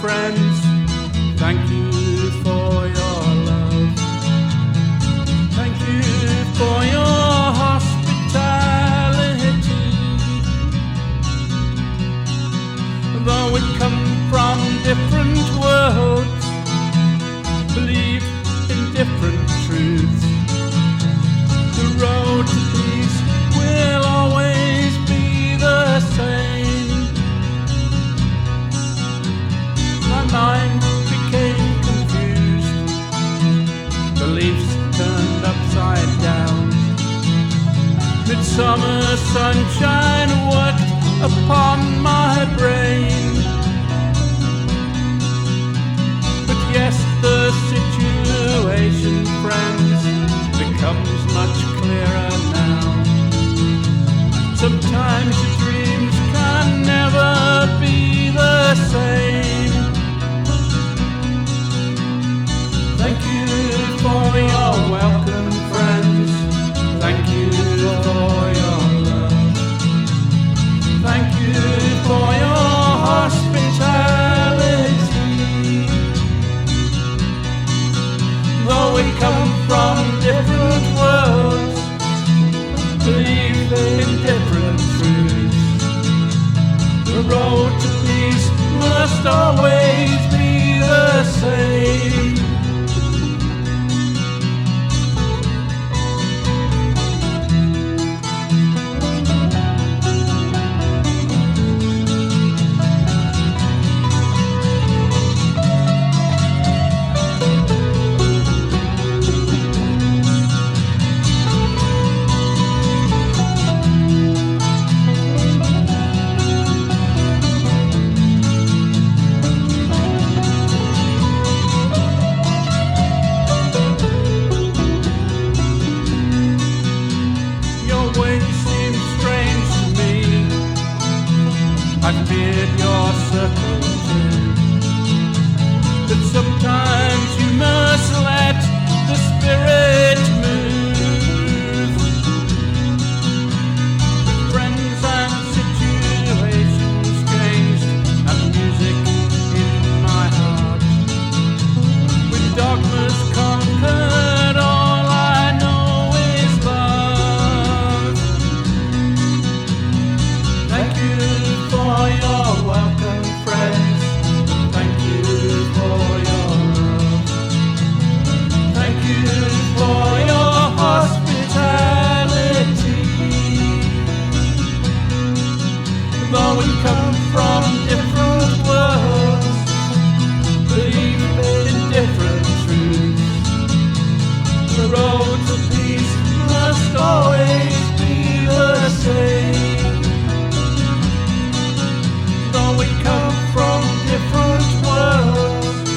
friends, thank you for your love. Thank you for your hospitality. Though we come from different worlds, believe in different truths, the road to peace will always be the same. My mind became confused, beliefs turned upside down. Midsummer sunshine worked upon my brain. But yes, the situation, friends, becomes much clearer now. Sometimes your dreams can never be the same. Thank you for your welcome, friends. Thank you for your love. Thank you for your hospitality. Though we come from different worlds, believe in different truths, the road to peace must always be the same. I feared your circle too, but sometimes you must let the spirit move. With friends and situations changed, and music in my heart. With dogmas conquered, all I know is love. Thank you for your welcome, friends. Thank you for your love. Thank you for your hospitality. Though we come from different worlds, believe in different truths, the road to peace must always be the same. Though we come from different worlds,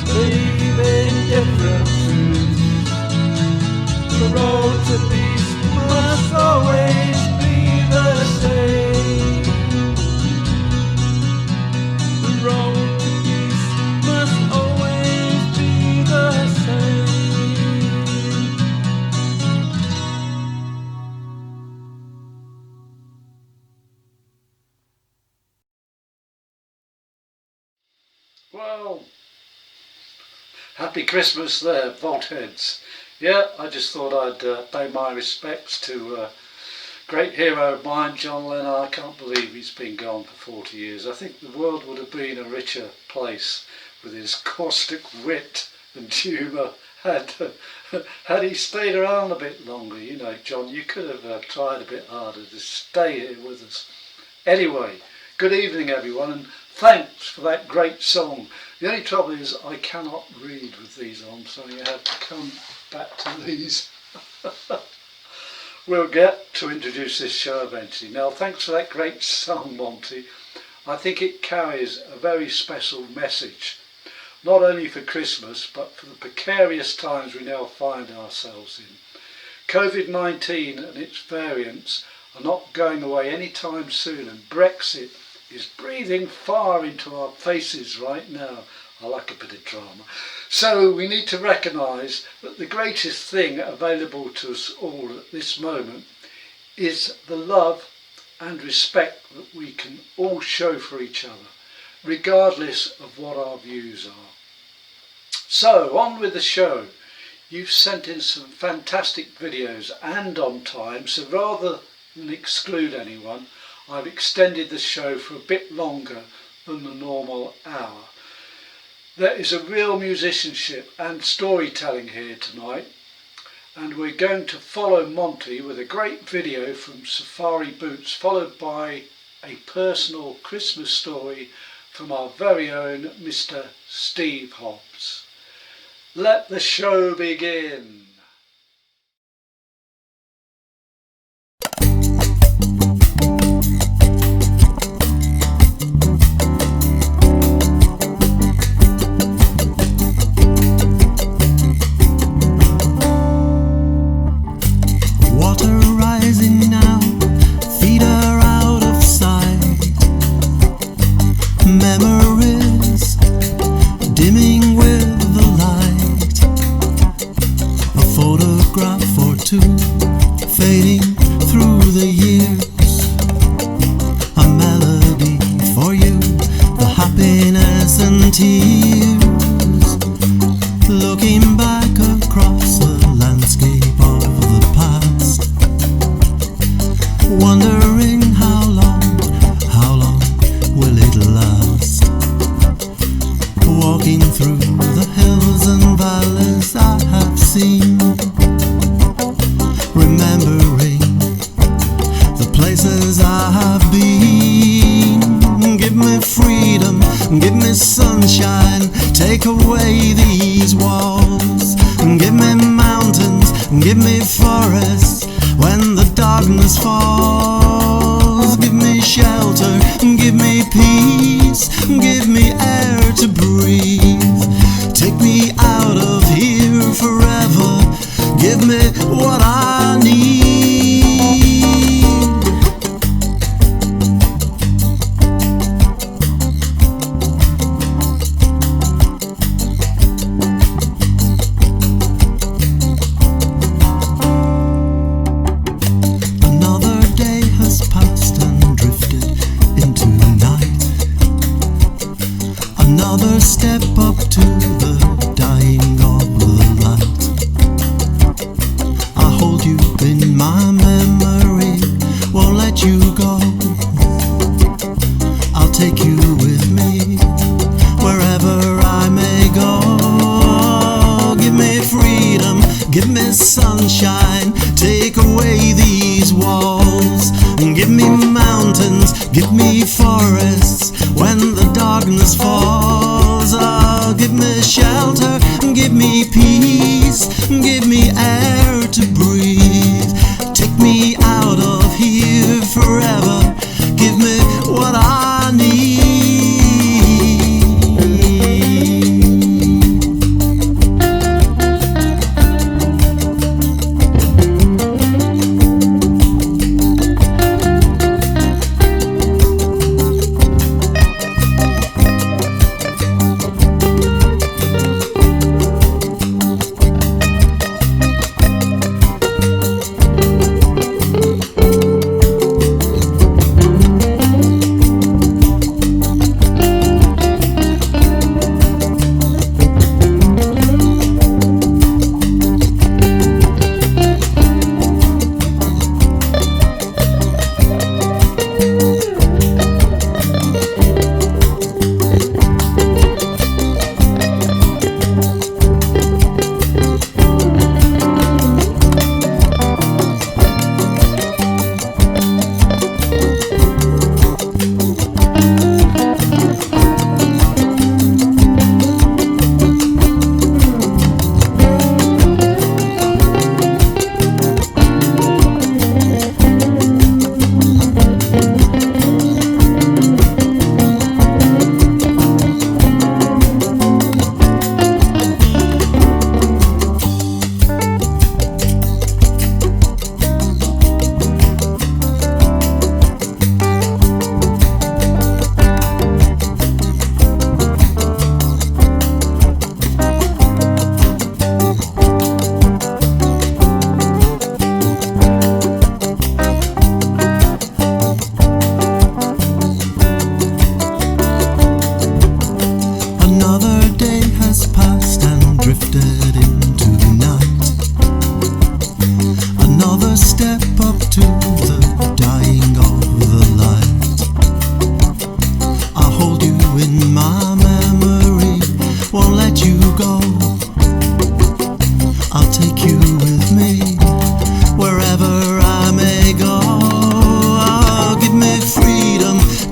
believe in different truths, the road to peace must always be the same. The road to peace must always be the same. Well, happy Christmas there, Voltheads. Yeah, I just thought I'd pay my respects to a great hero of mine, John Lennon. I can't believe he's been gone for 40 years. I think the world would have been a richer place with his caustic wit and humour had he stayed around a bit longer. You know, John, you could have tried a bit harder to stay here with us. Anyway, good evening everyone, and thanks for that great song. The only trouble is I cannot read with these on, so you have to come back to these. We'll get to introduce this show eventually. Now, thanks for that great song, Monty. I think it carries a very special message, not only for Christmas, but for the precarious times we now find ourselves in. COVID-19 and its variants are not going away anytime soon, and Brexit is breathing fire into our faces right now. I like a bit of drama. So we need to recognise that the greatest thing available to us all at this moment is the love and respect that we can all show for each other. regardless of what our views are. So, on with the show. You've sent in some fantastic videos and on time, so rather than exclude anyone, I've extended the show for a bit longer than the normal hour. There is a real musicianship and storytelling here tonight, and we're going to follow Monty with a great video from Safari Boots, followed by a personal Christmas story from our very own Mr. Steve Hobbs. Let the show begin.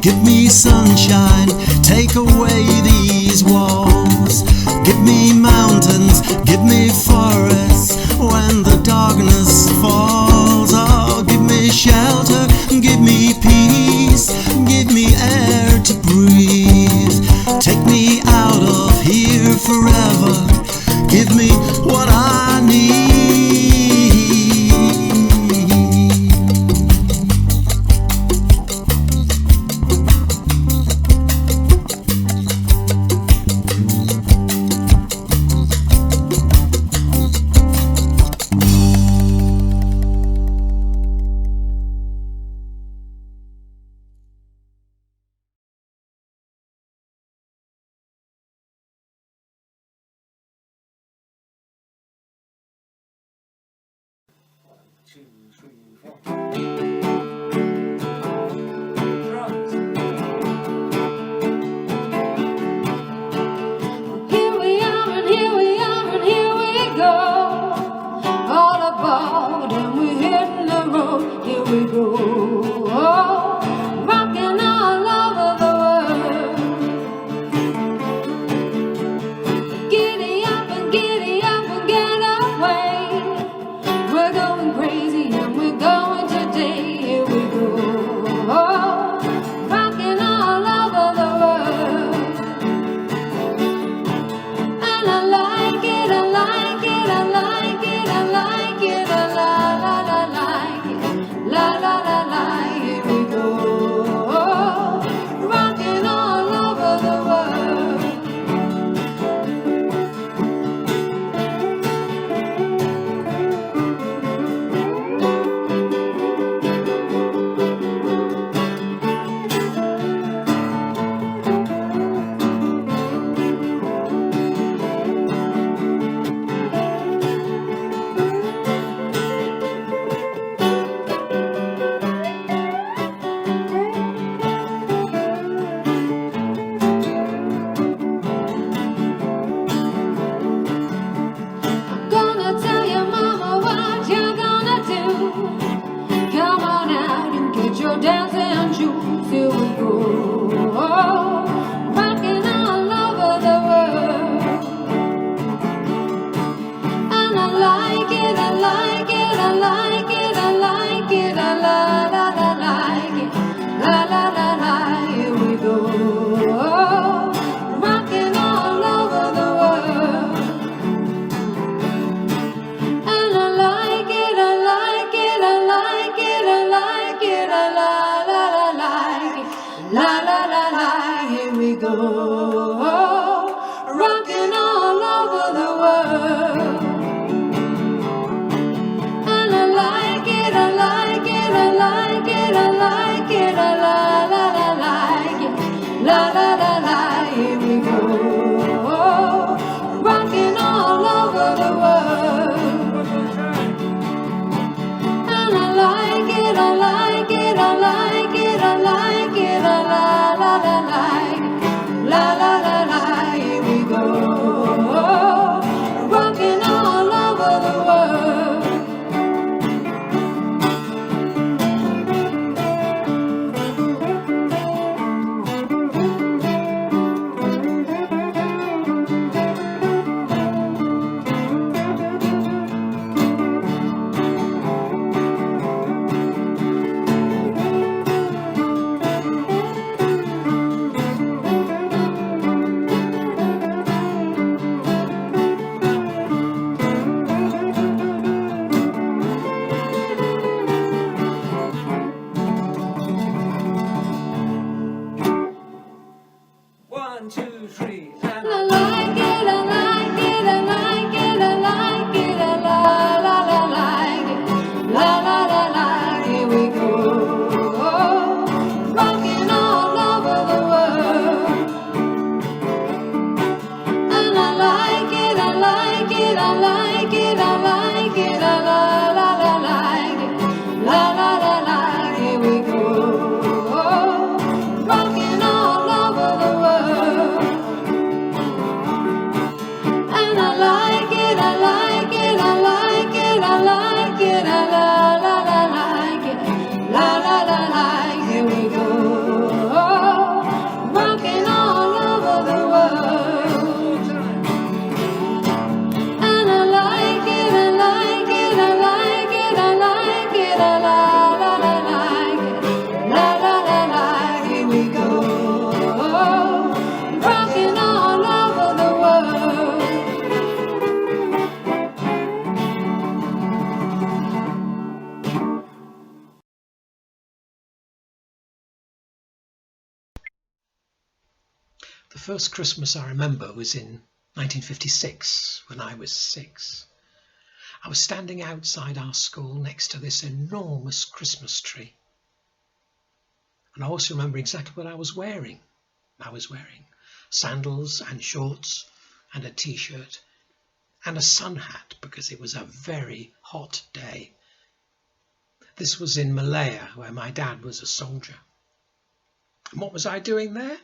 Give me sunshine, take away these walls. Give me mountains, give me forests when the darkness falls. Oh, give me shelter, give me peace, give me air to breathe. Take me out of here forever, give me what I need. And I first Christmas I remember was in 1956, when I was 6. I was standing outside our school next to this enormous Christmas tree. And I also remember exactly what I was wearing. I was wearing sandals and shorts and a t-shirt and a sun hat because it was a very hot day. This was in Malaya, where my dad was a soldier. And what was I doing there?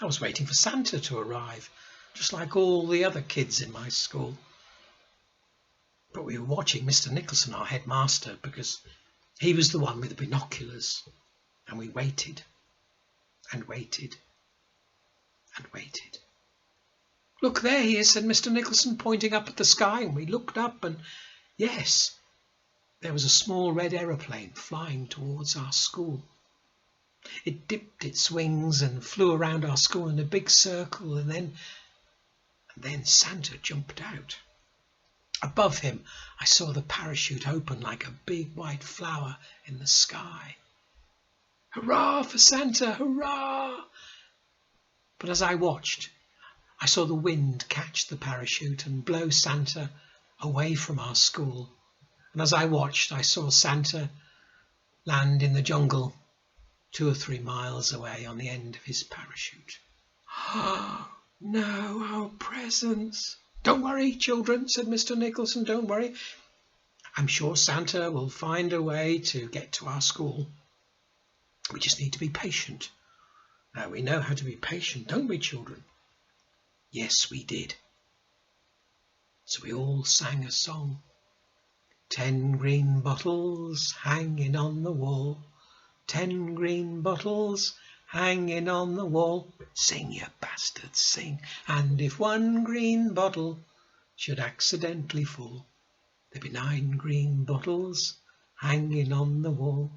I was waiting for Santa to arrive, just like all the other kids in my school. But we were watching Mr. Nicholson, our headmaster, because he was the one with the binoculars. And we waited and waited and waited. "Look, there he is," said Mr. Nicholson, pointing up at the sky, and we looked up, and yes, there was a small red aeroplane flying towards our school. It dipped its wings and flew around our school in a big circle, and then Santa jumped out. Above him, I saw the parachute open like a big white flower in the sky. Hurrah for Santa, hurrah! But as I watched, I saw the wind catch the parachute and blow Santa away from our school. And as I watched, I saw Santa land in the jungle 2 or 3 miles away on the end of his parachute. "Oh, no, our presents." "Don't worry, children," said Mr. Nicholson, "don't worry. I'm sure Santa will find a way to get to our school. We just need to be patient." Now, we know how to be patient, don't we, children? Yes, we did. So we all sang a song. 10 green bottles hanging on the wall. 10 green bottles hanging on the wall. Sing, you bastards, sing. And if 1 green bottle should accidentally fall, there'd be 9 green bottles hanging on the wall.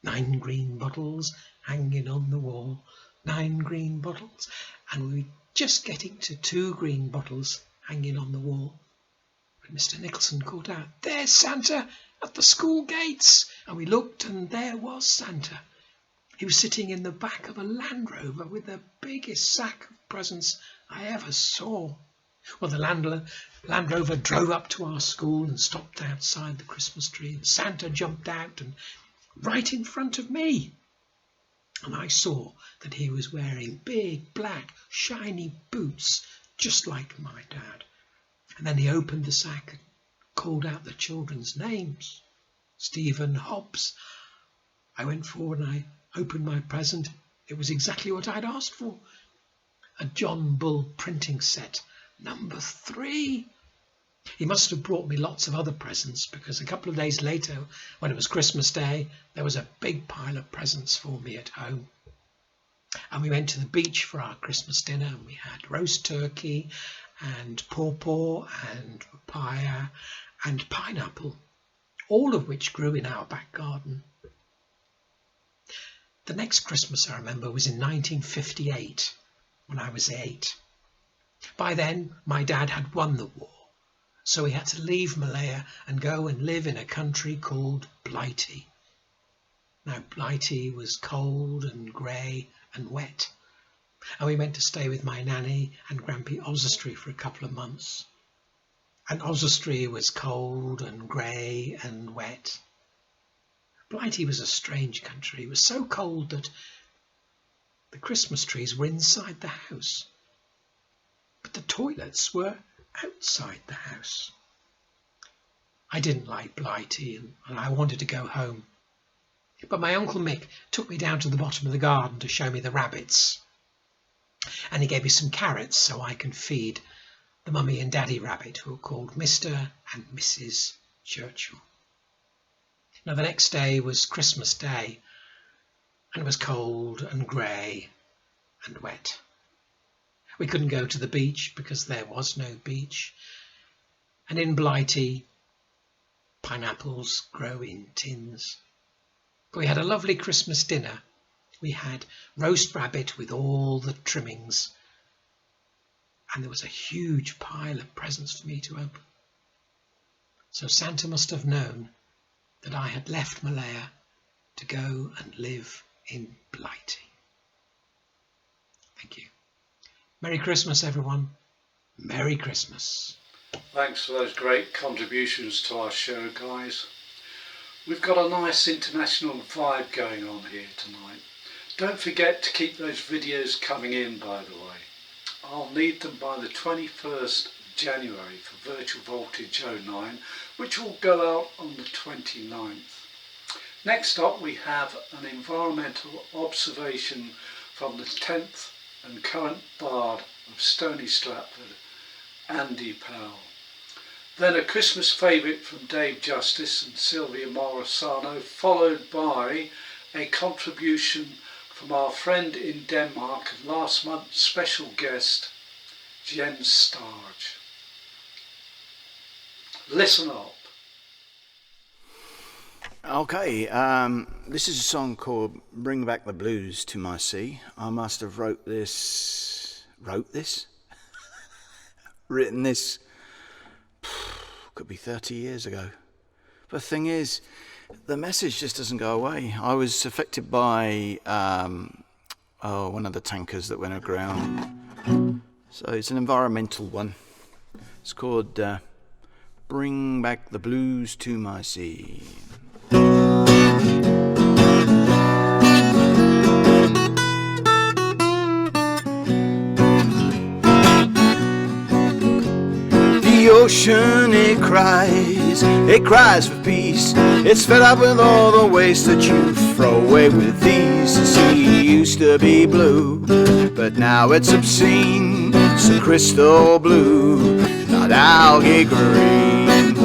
9 green bottles hanging on the wall. 9 green bottles. And we were just getting to 2 green bottles hanging on the wall when Mr. Nicholson called out, "There's Santa at the school gates!" And we looked, and there was Santa. He was sitting in the back of a Land Rover with the biggest sack of presents I ever saw. Well, the Land Rover drove up to our school and stopped outside the Christmas tree, and Santa jumped out and right in front of me. And I saw that he was wearing big, black, shiny boots, just like my dad. And then he opened the sack and called out the children's names. Stephen, Hobbs. I went forward and I opened my present. It was exactly what I'd asked for. A John Bull printing set, number 3. He must have brought me lots of other presents, because a couple of days later, when it was Christmas Day, there was a big pile of presents for me at home. And we went to the beach for our Christmas dinner, and we had roast turkey and pawpaw and papaya and pineapple, all of which grew in our back garden. The next Christmas I remember was in 1958, when I was 8. By then, my dad had won the war, so he had to leave Malaya and go and live in a country called Blighty. Now, Blighty was cold and grey and wet, and we went to stay with my nanny and Grampy Osistry for a couple of months. And Osistry was cold and grey and wet. Blighty was a strange country. It was so cold that the Christmas trees were inside the house, but the toilets were outside the house. I didn't like Blighty, and I wanted to go home. But my Uncle Mick took me down to the bottom of the garden to show me the rabbits. And he gave me some carrots so I can feed the mummy and daddy rabbit, who were called Mr. and Mrs. Churchill. Now, the next day was Christmas Day, and it was cold and grey and wet. We couldn't go to the beach because there was no beach. And in Blighty, pineapples grow in tins. But we had a lovely Christmas dinner. We had roast rabbit with all the trimmings. And there was a huge pile of presents for me to open. So Santa must have known that I had left Malaya to go and live in Blighty. Thank you. Merry Christmas, everyone. Merry Christmas. Thanks for those great contributions to our show, guys. We've got a nice international vibe going on here tonight. Don't forget to keep those videos coming in, by the way. I'll need them by the 21st of January for Virtual Vaultage 09, which will go out on the 29th. Next up we have an environmental observation from the 10th and current Bard of Stony Stratford, Andy Powell. Then a Christmas favourite from Dave Justice and Sylvia Morosanu, followed by a contribution from our friend in Denmark and last month's special guest, Jens Starge. Listen up. Okay, this is a song called Bring Back the Blues to My Sea. I must have written this, could be 30 years ago. But the thing is, the message just doesn't go away. I was affected by one of the tankers that went aground. So it's an environmental one. It's called Bring Back the Blues to My Sea. The ocean, it cries for peace. It's fed up with all the waste that you throw away with ease. The sea used to be blue, but now it's obscene, so crystal blue, not algae green.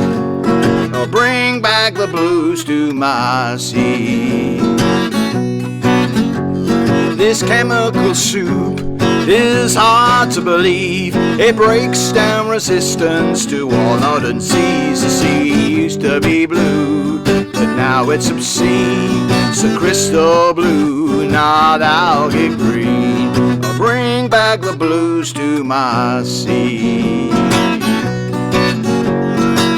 Oh, bring back the blues to my sea. This chemical soup is hard to believe. It breaks down resistance to all northern seas. The sea used to be blue, but now it's obscene, so crystal blue, not algae green. Oh, bring back the blues to my sea.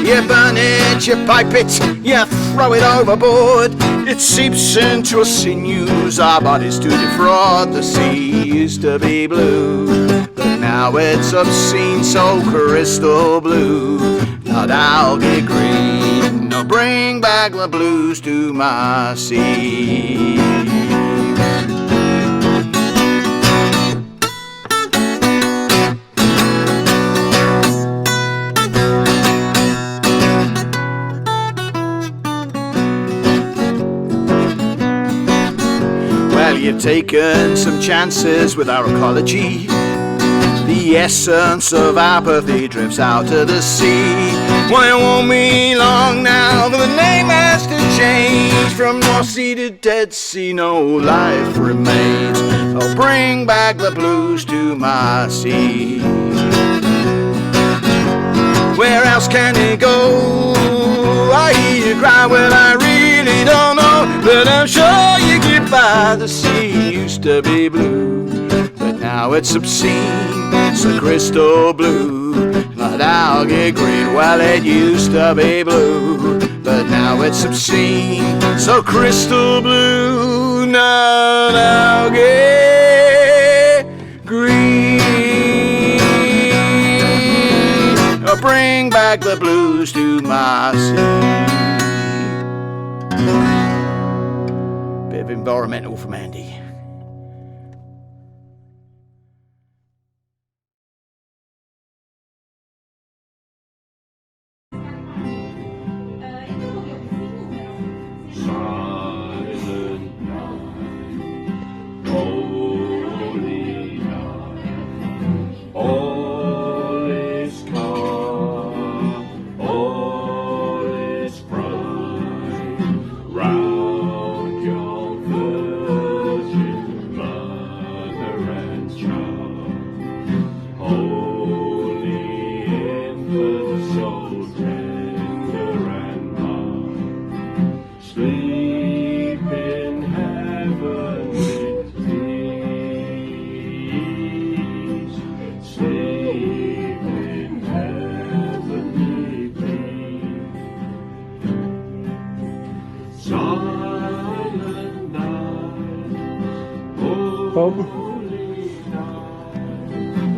You burn it, you pipe it, you throw it overboard. It seeps into our sinews, our bodies to defraud. The sea used to be blue, but now it's obscene, so crystal blue, not algae green. No, bring back the blues to my sea. You've taken some chances with our ecology. The essence of apathy drifts out to the sea. Well, it won't be long now, but the name has to change. From North Sea to Dead Sea, no life remains. Oh, bring back the blues to my sea. Where else can it go? I hear you cry, well, I really don't know, but I'm sure you get by. The sea used to be blue, but now it's obscene, so crystal blue, not algae green. Well, it used to be blue, but now it's obscene, so crystal blue, not algae green. Oh, bring back the blues to my sea. Bit of environmental from Andy.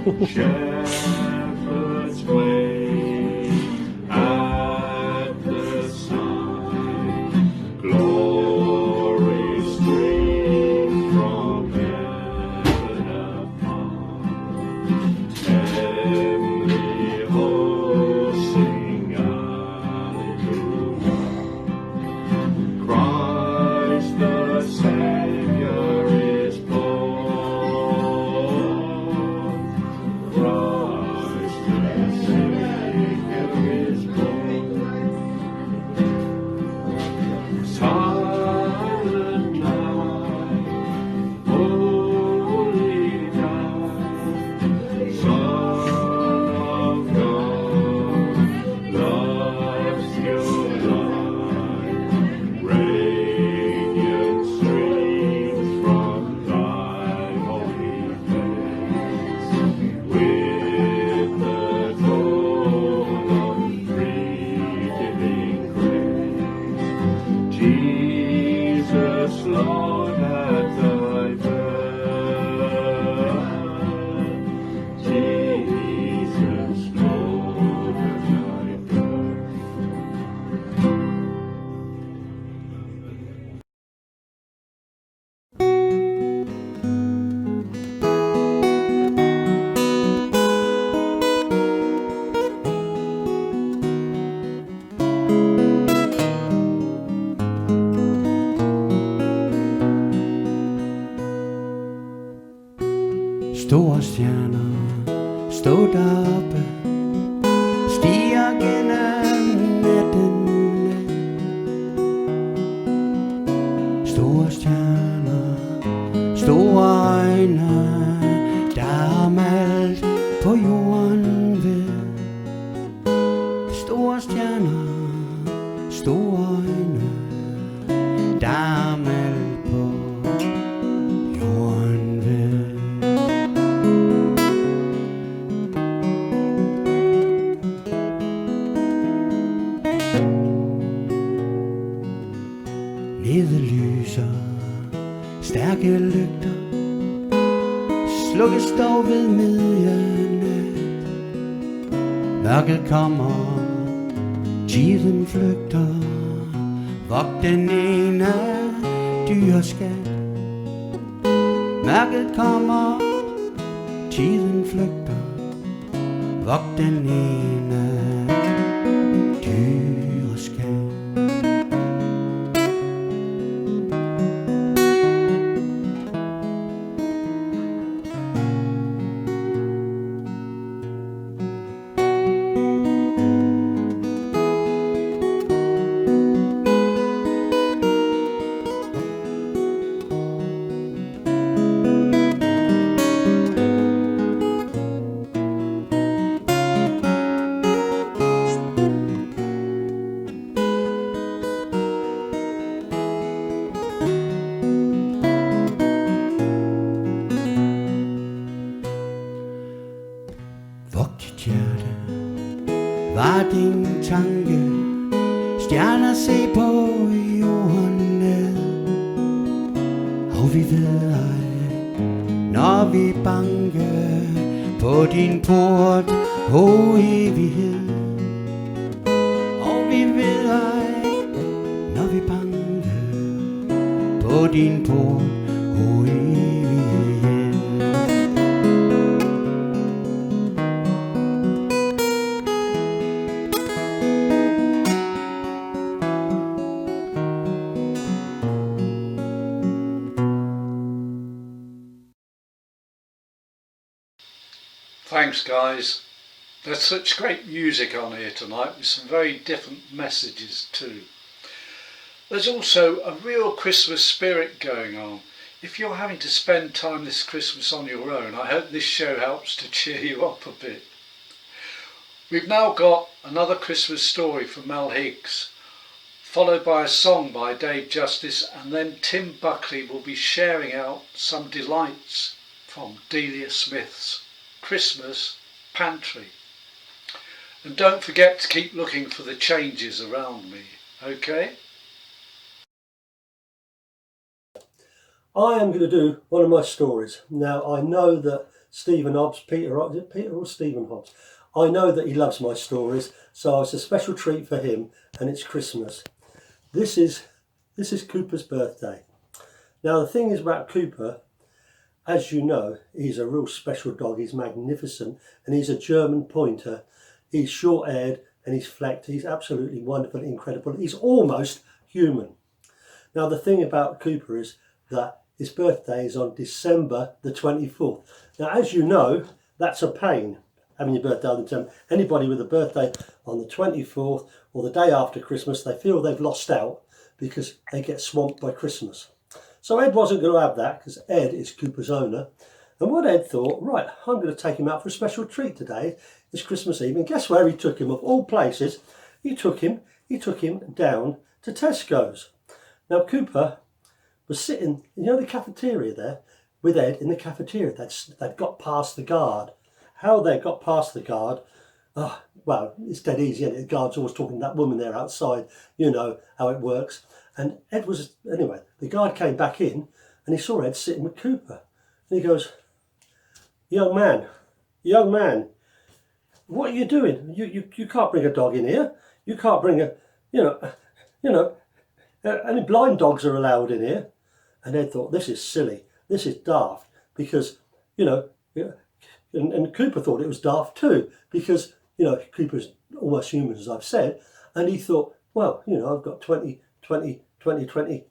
Shepherds wait at the sign, glory streams from heaven upon, heavenly hosts sing hallelujah. Christ the Savior is born. Christ the Savior is born. Silent night, holy night, Son of God, love's your light, radiant streams from thy holy face, with the dawn of redeeming grace. Jesus, Lord, at thy birth. Jesus, Lord, at thy birth. Store stjerner, stå deroppe, stiger gennem natten. Store stjerner, store øjne, der er malt på jorden ved. Store stjerner, store øjne, der er malt på jorden ved. Nede lyser stærke lygter, slukkes dog ved midnat. Mørket kommer, tiden flygter, vogt den ene dyreskat. Mørket kommer, tiden flygter, vogt den ene dyreskat. Var din tanke stjerner se på jorden ned? Og vi ved ej, når vi banker på din port, o evighed. Og vi ved ej, når vi banker på din port, o evighed. Thanks guys. There's such great music on here tonight with some very different messages too. There's also a real Christmas spirit going on. If you're having to spend time this Christmas on your own, I hope this show helps to cheer you up a bit. We've now got another Christmas story from Mel Higgs, followed by a song by Dave Justice, and then Tim Buckley will be sharing out some delights from Delia Smith's Christmas Pantry. And don't forget to keep looking for the changes around me, okay? I am going to do one of my stories. Now, I know that Stephen Hobbs, Peter or Stephen Hobbs. I know that he loves my stories, so it's a special treat for him, and it's Christmas. This is Cooper's birthday. Now the thing is about Cooper, as you know, he's a real special dog. He's magnificent, and he's a German pointer. He's short-haired and he's flecked. He's absolutely wonderful, incredible. He's almost human. Now the thing about Cooper is that his birthday is on December the 24th. Now as you know, that's a pain, having your birthday on December. Anybody with a birthday on the 24th or the day after Christmas, they feel they've lost out because they get swamped by Christmas. So Ed wasn't going to have that because Ed is Cooper's owner. And what Ed thought, right, I'm going to take him out for a special treat today. It's Christmas Eve. And guess where he took him? Of all places, he took him down to Tesco's. Now Cooper was sitting, you know, the cafeteria there with Ed in the cafeteria. They'd got past the guard. How they got past the guard, well, it's dead easy, isn't it? The guard's always talking to that woman there outside. You know how it works. And Ed was, anyway, the guard came back in and he saw Ed sitting with Cooper. And he goes, young man, what are you doing? You can't bring a dog in here. You can't bring a, only blind dogs are allowed in here. And Ed thought, this is silly. This is daft because, and Cooper thought it was daft too because, Cooper's almost human, as I've said. And he thought, well, I've got 20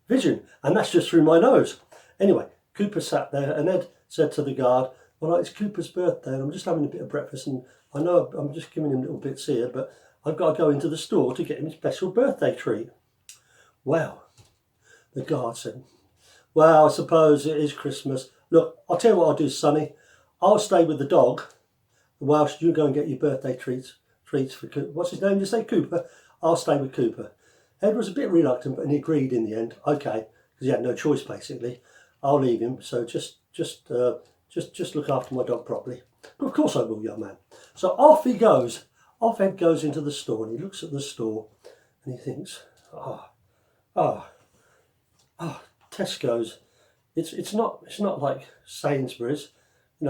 vision, and that's just through my nose. Anyway, Cooper sat there and Ed said to the guard, well, it's Cooper's birthday and I'm just having a bit of breakfast and I know I'm just giving him little bits here, but I've got to go into the store to get him a special birthday treat. Well, the guard said, well, I suppose it is Christmas. Look, I'll tell you what I'll do, Sonny. I'll stay with the dog whilst you go and get your birthday treats for Cooper. What's his name? You say Cooper? I'll stay with Cooper. Ed was a bit reluctant, but he agreed in the end. Okay, because he had no choice basically. I'll leave him. So just look after my dog properly. But of course I will, young man. So off he goes. Off Ed goes into the store and he looks at the store and he thinks, Tesco's. It's not like Sainsbury's.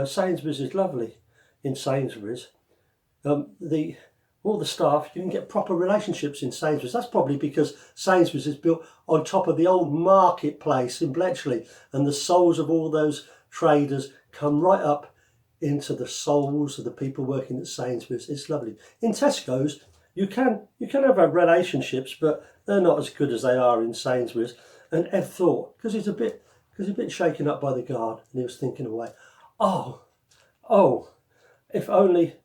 Sainsbury's is lovely. In Sainsbury's, all the staff, you can get proper relationships in Sainsbury's. That's probably because Sainsbury's is built on top of the old marketplace in Bletchley, and the souls of all those traders come right up into the souls of the people working at Sainsbury's. It's lovely. In Tesco's, you can have relationships, but they're not as good as they are in Sainsbury's. And Ed thought, because he's a bit shaken up by the guard, and he was thinking away, if only.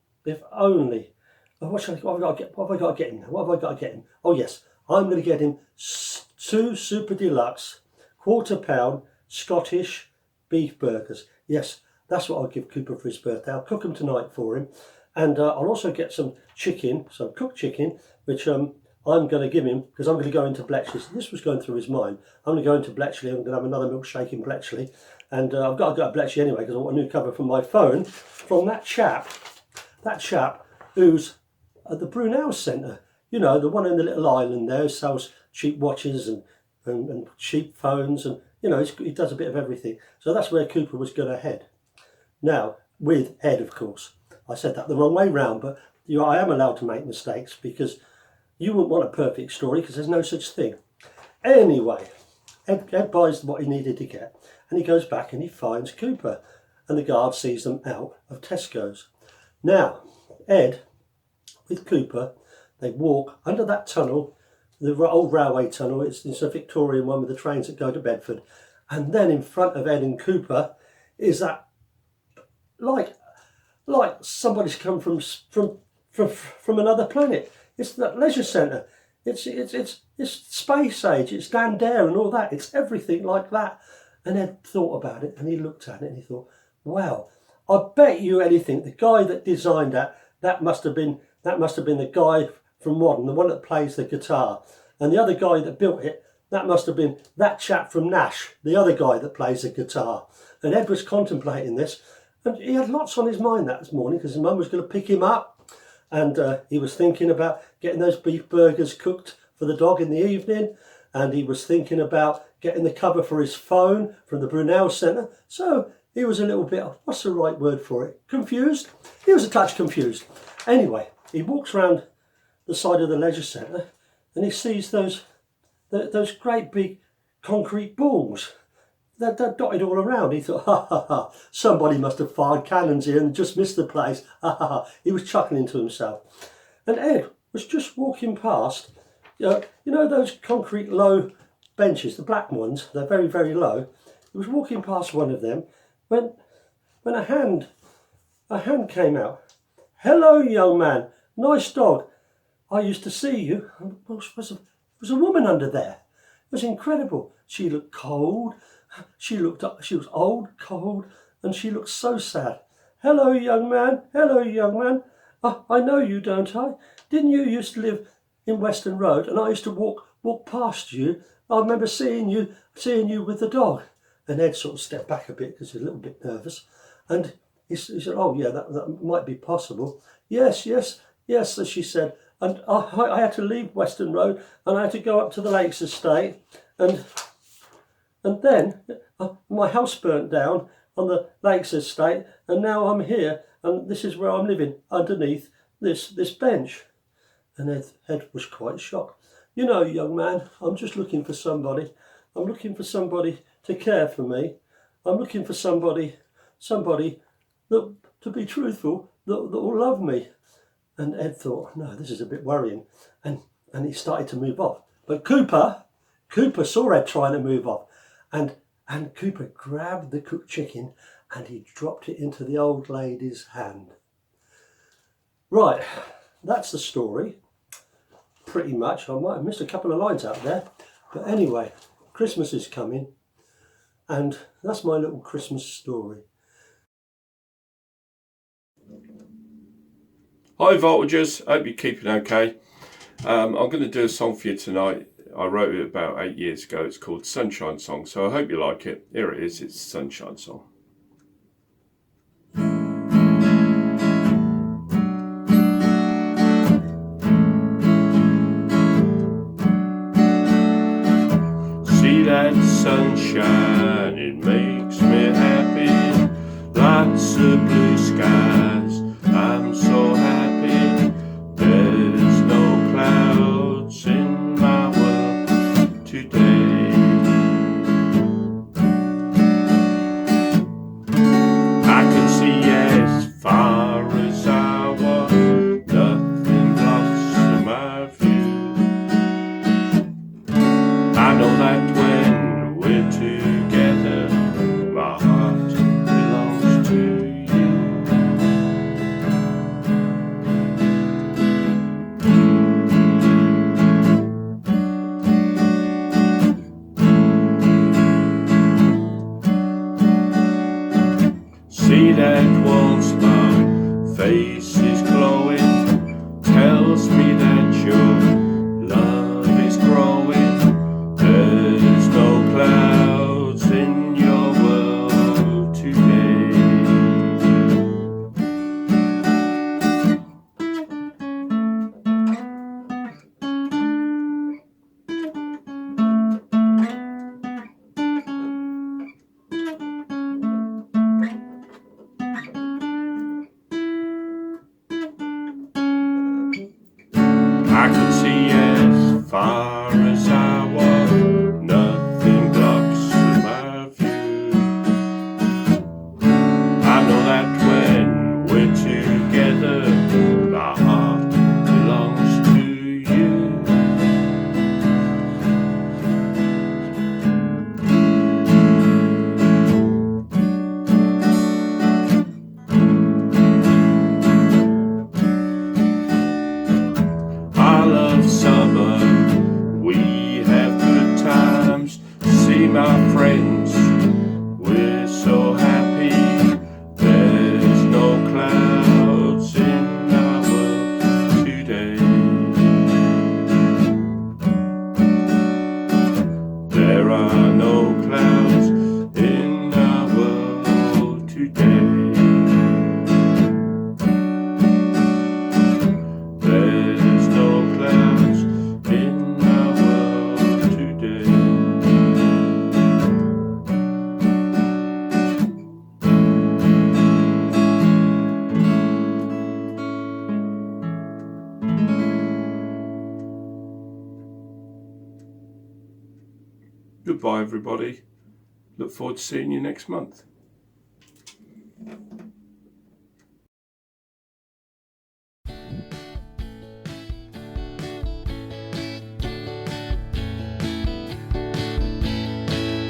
What have I got to get him? Oh yes, I'm going to get him 2 super deluxe £1/4 Scottish beef burgers. Yes, that's what I'll give Cooper for his birthday. I'll cook them tonight for him, and I'll also get some cooked chicken, which I'm going to give him because I'm going to go into Bletchley. So this was going through his mind. I'm going to go into Bletchley. I'm going to have another milkshake in Bletchley, and I've got to go to Bletchley anyway because I want a new cover for my phone from that chap who's at the Brunel Centre, the one in the little island there, who sells cheap watches and cheap phones, and he does a bit of everything. So that's where Cooper was going to head. Now, with Ed, of course. I said that the wrong way round, but I am allowed to make mistakes because you wouldn't want a perfect story because there's no such thing. Anyway, Ed buys what he needed to get, and he goes back and he finds Cooper, and the guard sees them out of Tesco's. Now, Ed, with Cooper, they walk under that tunnel, the old railway tunnel. It's a Victorian one with the trains that go to Bedford. And then in front of Ed and Cooper is that, like somebody's come from another planet. It's that leisure centre. It's space age. It's Dan Dare and all that. It's everything like that. And Ed thought about it and he looked at it and he thought, wow, I bet you anything the guy that designed that must have been the guy from Modern, the one that plays the guitar. And the other guy that built it, that must have been that chap from Nash, the other guy that plays the guitar. And Ed was contemplating this, and he had lots on his mind that morning because his mum was going to pick him up, and he was thinking about getting those beef burgers cooked for the dog in the evening, and he was thinking about getting the cover for his phone from the Brunel Centre. So he was a little bit, what's the right word for it? Confused? He was a touch confused. Anyway, he walks around the side of the leisure centre and he sees those great big concrete balls. They're dotted all around. He thought, ha ha ha, somebody must have fired cannons here and just missed the place. Ha ha ha. He was chuckling to himself. And Ed was just walking past, you know those concrete low benches, the black ones, they're very, very low. He was walking past one of them when a hand came out. Hello, young man, nice dog. I used to see you. There was a woman under there. It was incredible. She looked cold. She was old, cold, and she looked so sad. Hello, young man. Hello, young man. I know you, don't I? Didn't you used to live in Western Road? And I used to walk past you. I remember seeing you with the dog. And Ed sort of stepped back a bit because he was a little bit nervous. And he said, oh yeah, that might be possible. Yes, as she said. And I had to leave Western Road and I had to go up to the Lakes Estate. And then my house burnt down on the Lakes Estate, and now I'm here, and this is where I'm living, underneath this bench. And Ed was quite shocked. You know, young man, I'm just looking for somebody. I'm looking for somebody to care for me. I'm looking for somebody that, to be truthful, that will love me. And Ed thought, no, this is a bit worrying. And he started to move off. But Cooper saw Ed trying to move off. And Cooper grabbed the cooked chicken and he dropped it into the old lady's hand. Right, that's the story. Pretty much. I might have missed a couple of lines out there. But anyway, Christmas is coming. And that's my little Christmas story. Hi Voltagers, hope you're keeping okay. I'm going to do a song for you tonight. I wrote it about 8 years ago. It's called Sunshine Song, so I hope you like it. Here it is, it's Sunshine Song. See that sunshine, it makes me happy. Lots of blue skies, I'm so happy. There's no clouds in my world today. I can see as far as I want, nothing blocks my view. I know that when we're together, my heart belongs to you. See that one smile, face is glowing, tells me that your love is growing. There's no clouds in your world today. I can see as far as I want, nothing blocks my view. I know that when we're together, my heart belongs to you. I love summer, we have good times. See my friends, we're so happy. There's no clouds in our world today. There are no clouds in our world today. There's no clouds in our world today. Goodbye, everybody. Look forward to seeing you next month.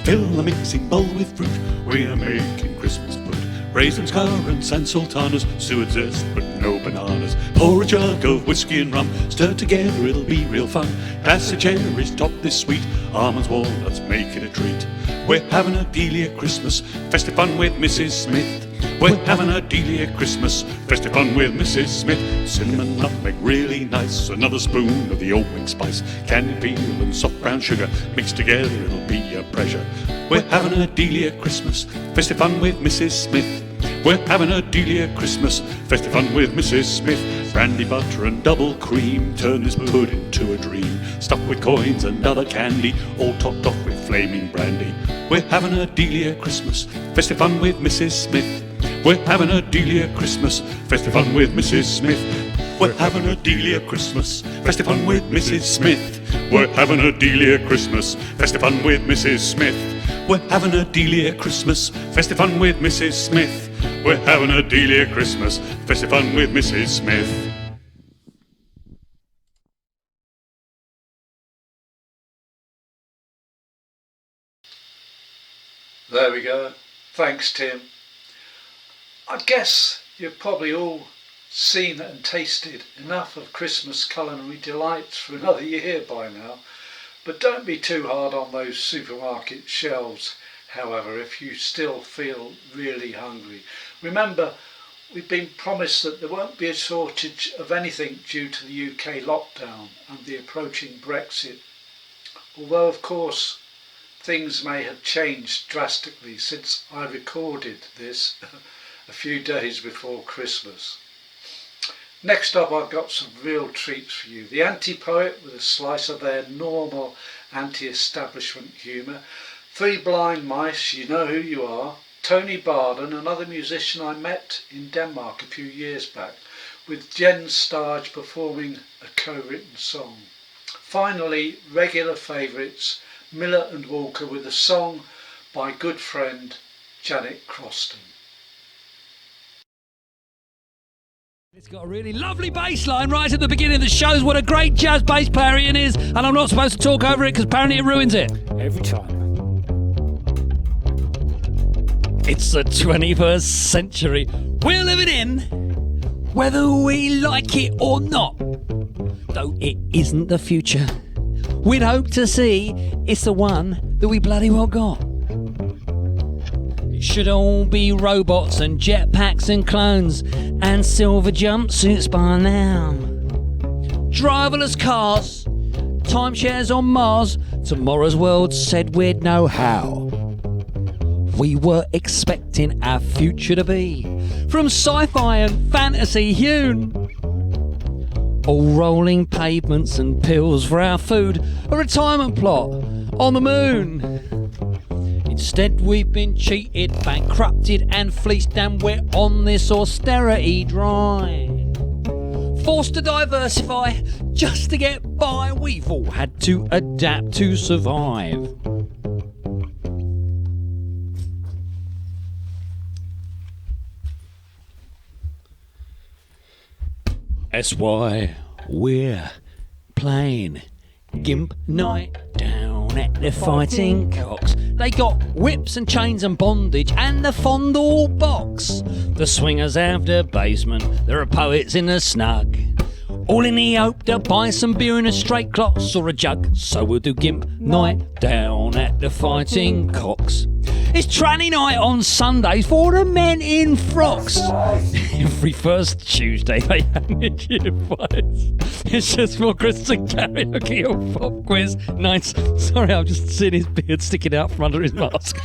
Fill a mixing bowl with fruit, we're making Christmas pudding. Raisins, currants and sultanas, suet zest but no bananas. Pour a jug of whiskey and rum, stir together, it'll be real fun. Classic cherries top this sweet, almonds, walnuts, make it a treat. We're having a Delia Christmas, festive fun with Mrs. Smith. We're having a Delia Christmas, festive fun with Mrs. Smith. Cinnamon, nutmeg, really nice, another spoon of the old mixed spice. Candy peel and soft brown sugar, mixed together, it'll be a pleasure. We're having a Delia Christmas, festive fun with Mrs. Smith. We're having a Delia Christmas, festive fun with Mrs. Smith. Brandy, butter and double cream, turn this pudding to a dream. Stuffed with coins and other candy, all topped off with flaming brandy. We're having a Delia Christmas, festive fun with Mrs. Smith. We're having a Delia Christmas, festive fun with Mrs. Smith. We're having a Delia Christmas, festive fun with Mrs. Smith. We're having a Delia Christmas, festive fun with Mrs. Smith. We're having a Delia Christmas, festive fun with Mrs. Smith. We're having a Delia Christmas, festive fun with Mrs. Smith. There we go. Thanks, Tim. I guess you've probably all seen and tasted enough of Christmas culinary delights for another year by now. But don't be too hard on those supermarket shelves, however, if you still feel really hungry. Remember, we've been promised that there won't be a shortage of anything due to the UK lockdown and the approaching Brexit. Although, of course, things may have changed drastically since I recorded this a few days before Christmas. Next up, I've got some real treats for you. The Antipoet with a slice of their normal anti-establishment humour. Three Blind Mice, you know who you are. Tony Bardon, another musician I met in Denmark a few years back, with Jen Starge performing a co-written song. Finally, regular favourites, Miller and Walker with a song by good friend Janet Croston. It's got a really lovely bass line right at the beginning of the shows. What a great jazz bass player Ian is. And I'm not supposed to talk over it because apparently it ruins it. Every time. It's the 21st century we're living in, whether we like it or not. Though it isn't the future we'd hope to see, it's the one that we bloody well got. It should all be robots and jetpacks and clones and silver jumpsuits by now. Driverless cars, timeshares on Mars, tomorrow's world said we'd know how. We were expecting our future to be from sci-fi and fantasy hewn. All rolling pavements and pills for our food, a retirement plot on the moon. Instead we've been cheated, bankrupted and fleeced, and we're on this austerity drive. Forced to diversify just to get by, we've all had to adapt to survive. That's why we're playing Gimp Night down at the Fighting Cocks. They got whips and chains and bondage and the fondle box. The swingers have the basement, there are poets in the snug. All in the hope to buy some beer in a straight glass or a jug. So we'll do Gimp Night down at the Fighting Cocks. It's tranny night on Sundays for the men in frocks. Every first Tuesday they hand you advice. It's just more Christian karaoke or pop quiz nights. Sorry, I'm just seeing his beard sticking out from under his mask.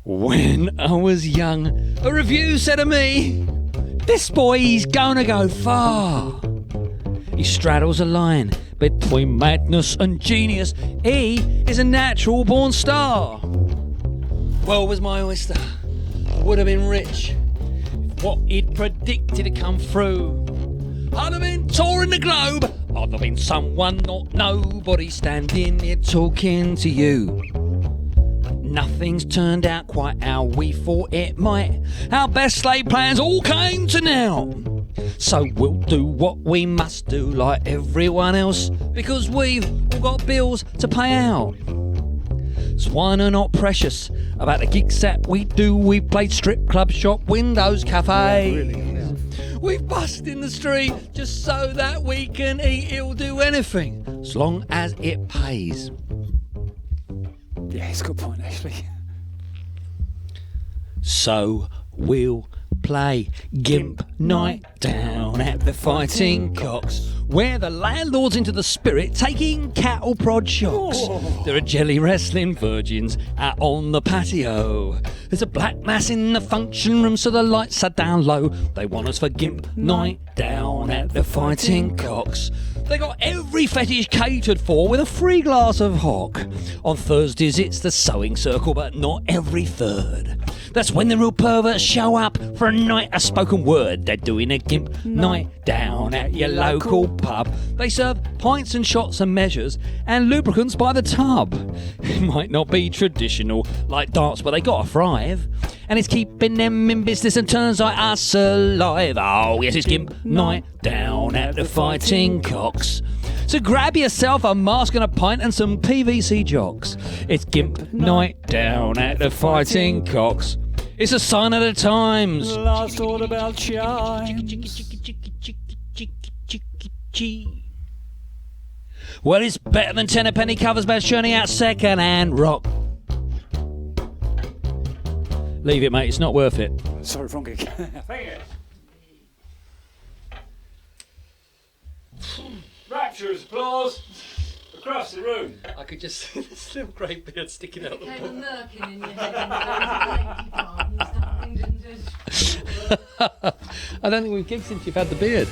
When I was young, a review said of me, this boy, he's gonna go far. He straddles a line between madness and genius. He is a natural born star. Well was my oyster, I would have been rich if what he'd predicted had come through. I'd have been touring the globe I've been someone, not nobody, standing here talking to you. Nothing's turned out quite how we thought it might. Our best laid plans all came to naught. So we'll do what we must do like everyone else, because we've all got bills to pay out. Swine are not precious about the gigs that we do. We've played strip club, shop windows, cafes. We've bussed in the street just so that we can eat. It'll do anything as long as it pays. Yeah, it's a good point, actually. So we'll play Gimp Night down at the Fighting Cocks, where the landlord's into the spirit taking cattle prod shocks. There are jelly wrestling virgins out on the patio. There's a black mass in the function room, so the lights are down low. They want us for Gimp Night down at the Fighting Cocks. They got every fetish catered for with a free glass of hock. On Thursdays it's the sewing circle, but not every third. That's when the real perverts show up for a night of spoken word. They're doing a Gimp Night down at your local pub. They serve pints and shots and measures and lubricants by the tub. It might not be traditional like darts, but they gotta thrive. And it's keeping them in business and turns like us alive. Oh yes, it's Gimp Night down at the Fighting Cocks. So grab yourself a mask and a pint and some PVC jocks. It's Gimp Night down at the Fighting Cocks. It's a sign of the times. Last thought about chimes. Well, it's better than tenner-penny covers by churning out second-hand rock. Leave it, mate. It's not worth it. Sorry, wrong gig. Thank you. Rapturous applause across the room. I could just see this little grey beard sticking out the Became a merkin in your head and the lady part. I don't think we've gigged since you've had the beard.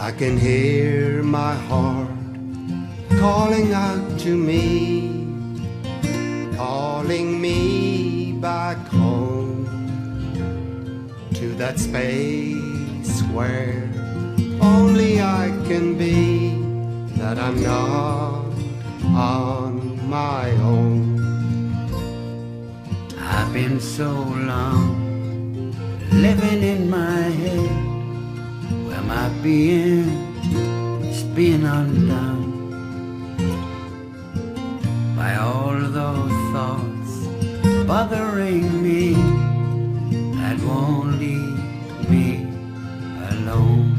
I can hear my heart calling out to me, calling me back home to that space where only I can be, that I'm not on my own. I've been so long living in my head, where my being is being undone by all those thoughts bothering me that won't leave me alone.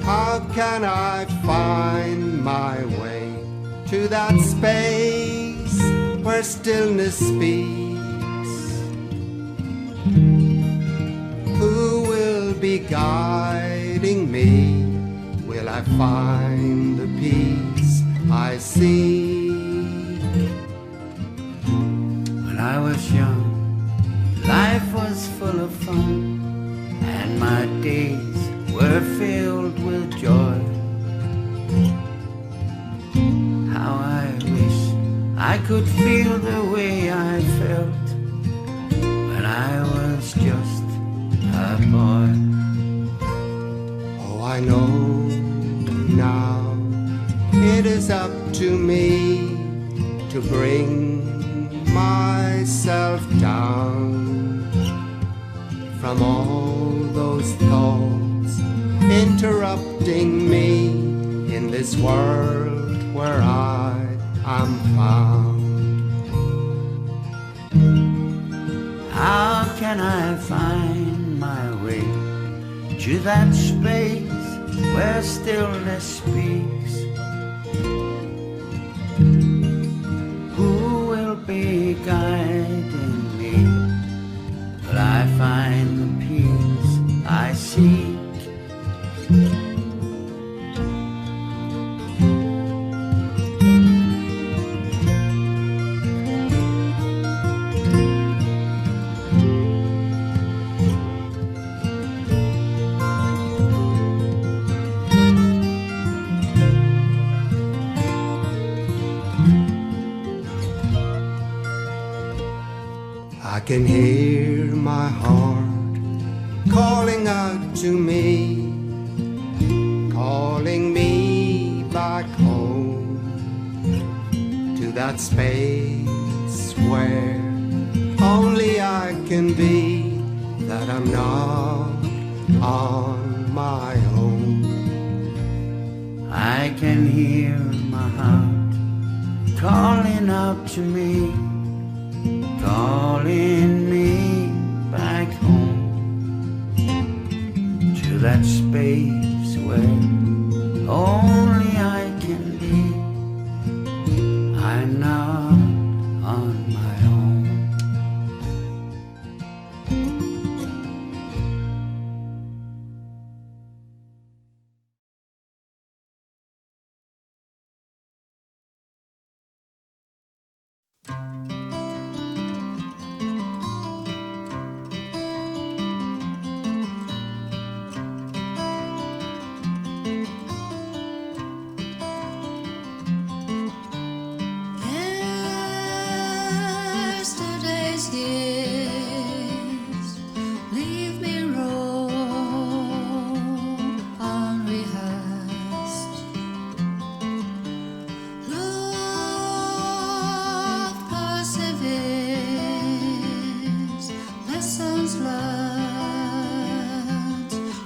How can I find my way to that space where stillness speaks? Who will be guiding me? Will I find the peace I seek? When I was young, life was full of fun, and my days were filled with joy. How I wish I could feel the way I felt when I was just a boy. Oh, I know now it is up to me to bring myself down from all those thoughts interrupting me in this world where I am found. How can I find my way to that space where stillness speaks? Who will be guiding me? Will I find the peace I seek? I can hear my heart calling out to me, calling me back home to that space where only I can be, that I'm not on my own. I can hear my heart calling out to me, calling me back home to that space where only I can be. I'm not on my own. Yesterday's years leave me raw, unrehearsed. Love perseveres, lessons learned,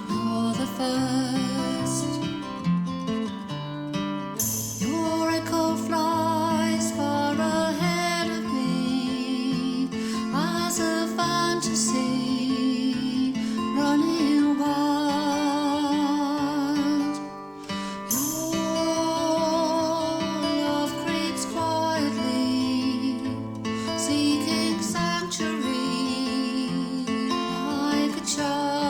you're the first. Your echo flies far ahead of me as a fantasy running wild. Your love creeps quietly, seeking sanctuary like a child.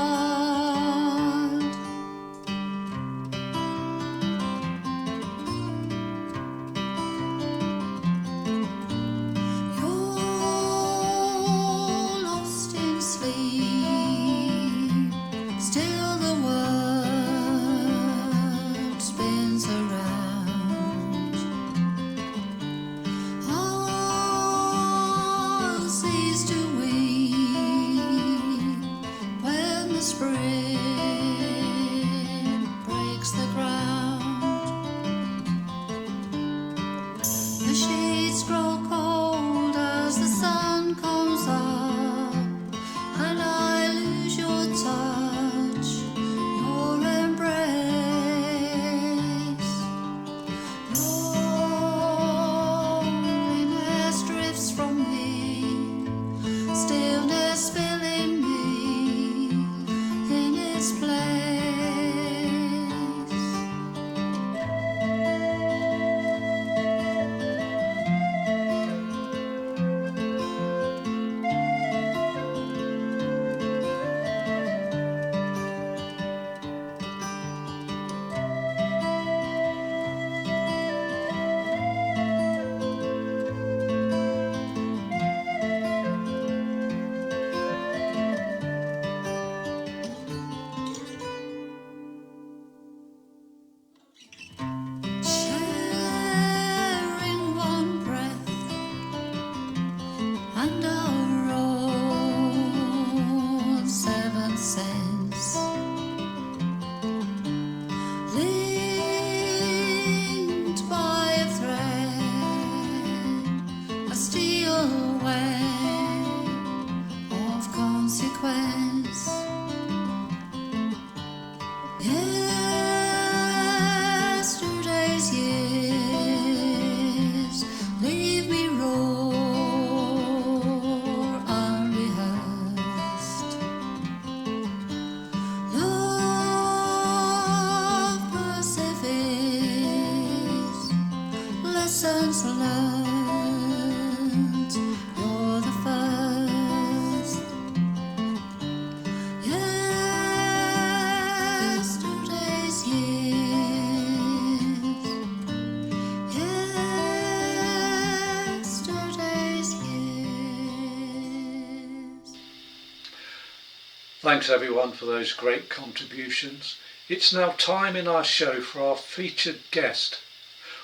Thanks everyone for those great contributions. It's now time in our show for our featured guest.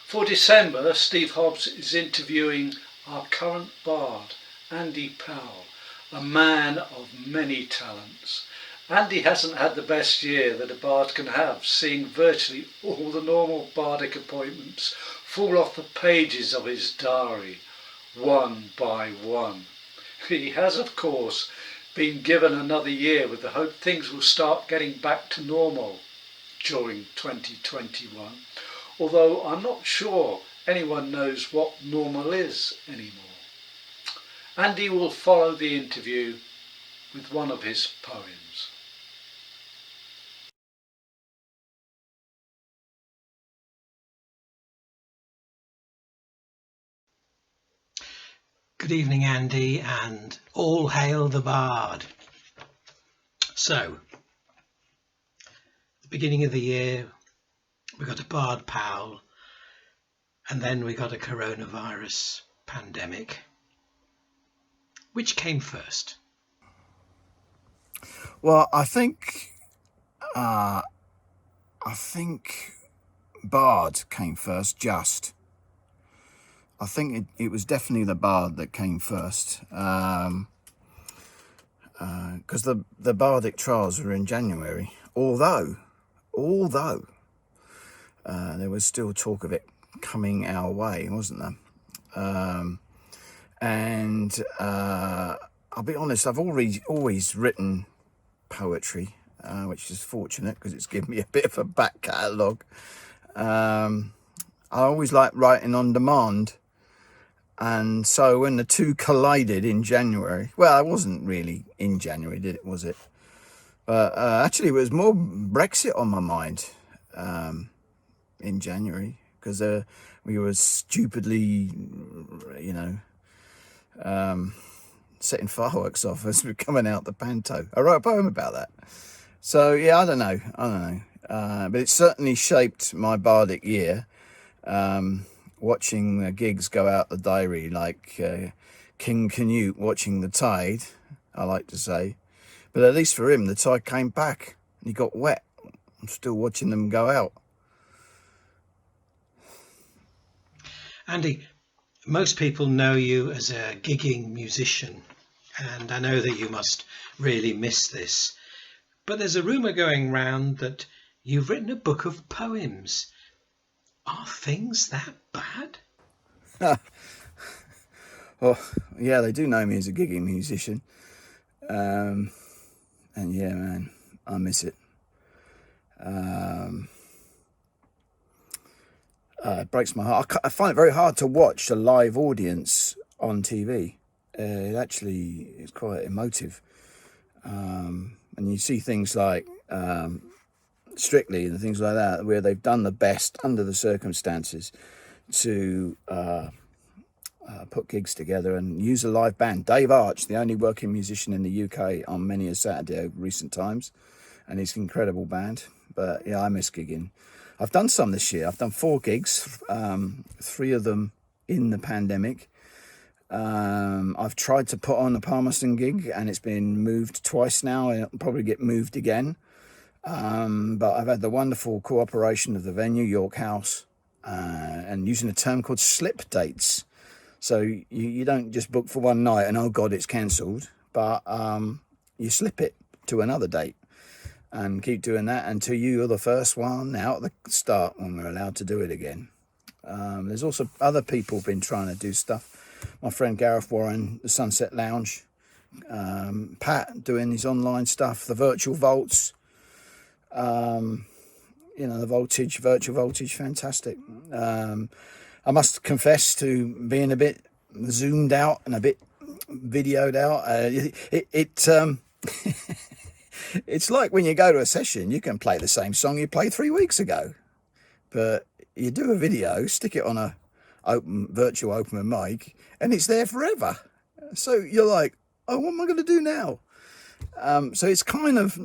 For December, Steve Hobbs is interviewing our current bard, Andy Powell, a man of many talents. Andy hasn't had the best year that a bard can have, seeing virtually all the normal bardic appointments fall off the pages of his diary, one by one. He has, of course, been given another year with the hope things will start getting back to normal during 2021, although I'm not sure anyone knows what normal is anymore. Andy will follow the interview with one of his poems. Good evening, Andy, and all hail the bard. So, at the beginning of the year, we got a bard Powell, and then we got a coronavirus pandemic. Which came first? Well, I think Bard came first, just. I think it was definitely the Bard that came first, because the Bardic trials were in January, although there was still talk of it coming our way, wasn't there? And I'll be honest, I've always written poetry, which is fortunate because it's given me a bit of a back catalogue. I always like writing on demand. And so when the two collided in January, well, it wasn't really in January, was it? But actually, it was more Brexit on my mind in January, because we were stupidly, setting fireworks off as we were coming out the panto. I wrote a poem about that. So, yeah, I don't know. But it certainly shaped my bardic year. Watching the gigs go out the diary, like King Canute watching the tide, I like to say. But at least for him, the tide came back and he got wet. I'm still watching them go out. Andy, most people know you as a gigging musician, and I know that you must really miss this. But there's a rumour going round that you've written a book of poems. Are things that bad? Well, yeah, they do know me as a gigging musician. And yeah, man, I miss it. It breaks my heart. I find it very hard to watch a live audience on TV. It actually is quite emotive. And you see things like Strictly and things like that, where they've done the best under the circumstances to put gigs together and use a live band. Dave Arch, the only working musician in the UK on many a Saturday over recent times, and he's an incredible band. But yeah, I miss gigging. I've done some this year. I've done 4 gigs, 3 of them in the pandemic. I've tried to put on a Palmerston gig and it's been moved twice now. It'll probably get moved again. But I've had the wonderful cooperation of the venue, York House, and using a term called slip dates. So you don't just book for one night and, oh God, it's cancelled, but you slip it to another date and keep doing that until you're the first one out at the start when we're allowed to do it again. There's also other people been trying to do stuff. My friend Gareth Warren, the Sunset Lounge, Pat doing his online stuff, the Virtual Vaults, the Voltage, Virtual Voltage, fantastic. I must confess to being a bit zoomed out and a bit videoed out. It's like when you go to a session, you can play the same song you played 3 weeks ago, but you do a video, stick it on a virtual open mic, and it's there forever. So you're like, oh, what am I going to do now? So it's kind of,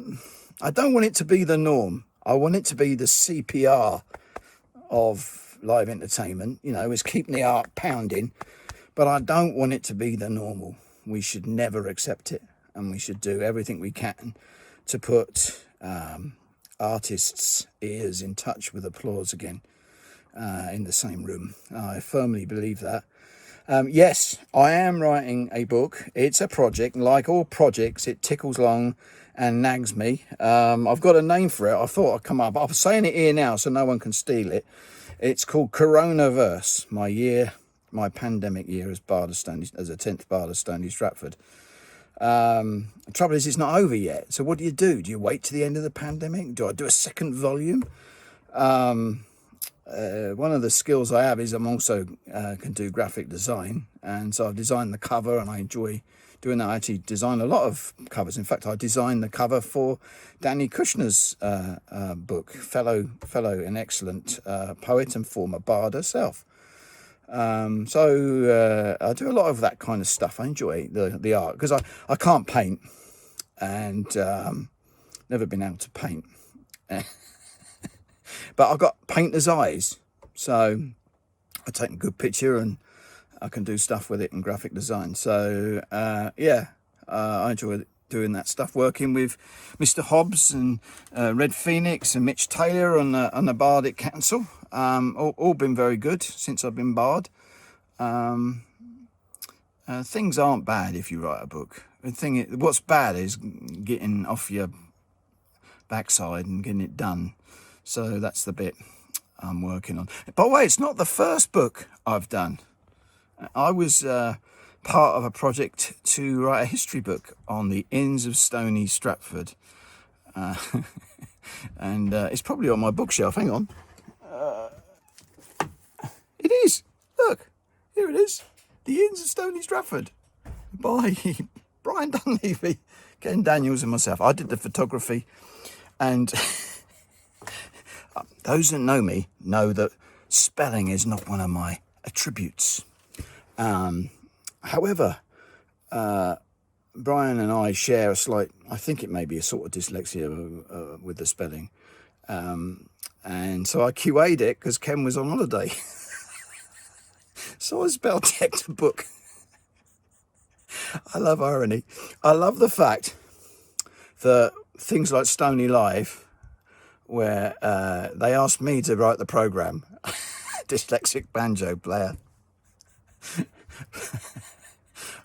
I don't want it to be the norm. I want it to be the CPR of live entertainment, is keeping the heart pounding, but I don't want it to be the normal. We should never accept it, and we should do everything we can to put artists' ears in touch with applause again in the same room. I firmly believe that. Yes, I am writing a book. It's a project. Like all projects, it tickles along and nags me. I've got a name for it. I thought I'd come up. I'm saying it here now so no one can steal it. It's called Coronaverse, my pandemic year as a 10th Bard of Stoney Stratford. The trouble is, it's not over yet. So what do? Do you wait to the end of the pandemic? Do I do a second volume? One of the skills I have is I'm also can do graphic design, and so I've designed the cover, and I enjoy doing that. I actually design a lot of covers. In fact, I designed the cover for Danny Kushner's book, fellow and excellent poet and former bard herself. So I do a lot of that kind of stuff. I enjoy the art because I can't paint, and never been able to paint. But I've got painter's eyes, so I take a good picture and I can do stuff with it in graphic design. So I enjoy doing that stuff, working with Mr. Hobbs and Red Phoenix and Mitch Taylor on the Bardic Council. All been very good since I've been bard. Things aren't bad if you write a book. What's bad is getting off your backside and getting it done. So that's the bit I'm working on. By the way, it's not the first book I've done. I was part of a project to write a history book on the inns of Stoney Stratford. And it's probably on my bookshelf. Hang on. It is. Look, here it is. The Inns of Stoney Stratford by Brian Dunleavy, Ken Daniels and myself. I did the photography, and those that know me know that spelling is not one of my attributes. However, Brian and I share a slight, I think it may be a sort of dyslexia with the spelling. And so I QA'd it because Ken was on holiday. So I spell checked the book. I love irony. I love the fact that things like Stoney Live, where they asked me to write the programme, dyslexic banjo player.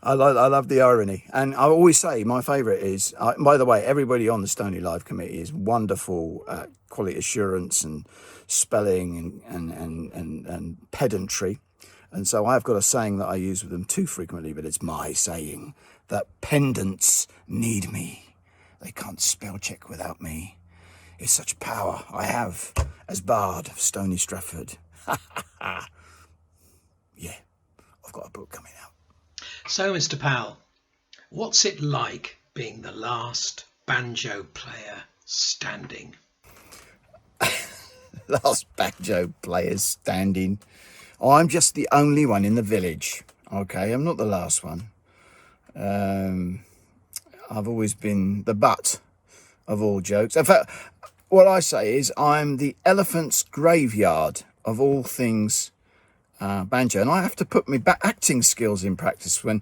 I love the irony. And I always say my favourite is, by the way, everybody on the Stoney Live committee is wonderful at quality assurance and spelling and pedantry. And so I've got a saying that I use with them too frequently, but it's my saying that pendants need me. They can't spell check without me. It's such power I have as Bard of Stoney Stratford. Yeah, I've got a book coming out. So, Mr. Powell, what's it like being the last banjo player standing? Last banjo player standing. I'm just the only one in the village. Okay, I'm not the last one. I've always been the butt of all jokes. In fact, what I say is I'm the elephant's graveyard of all things banjo, and I have to put my acting skills in practice when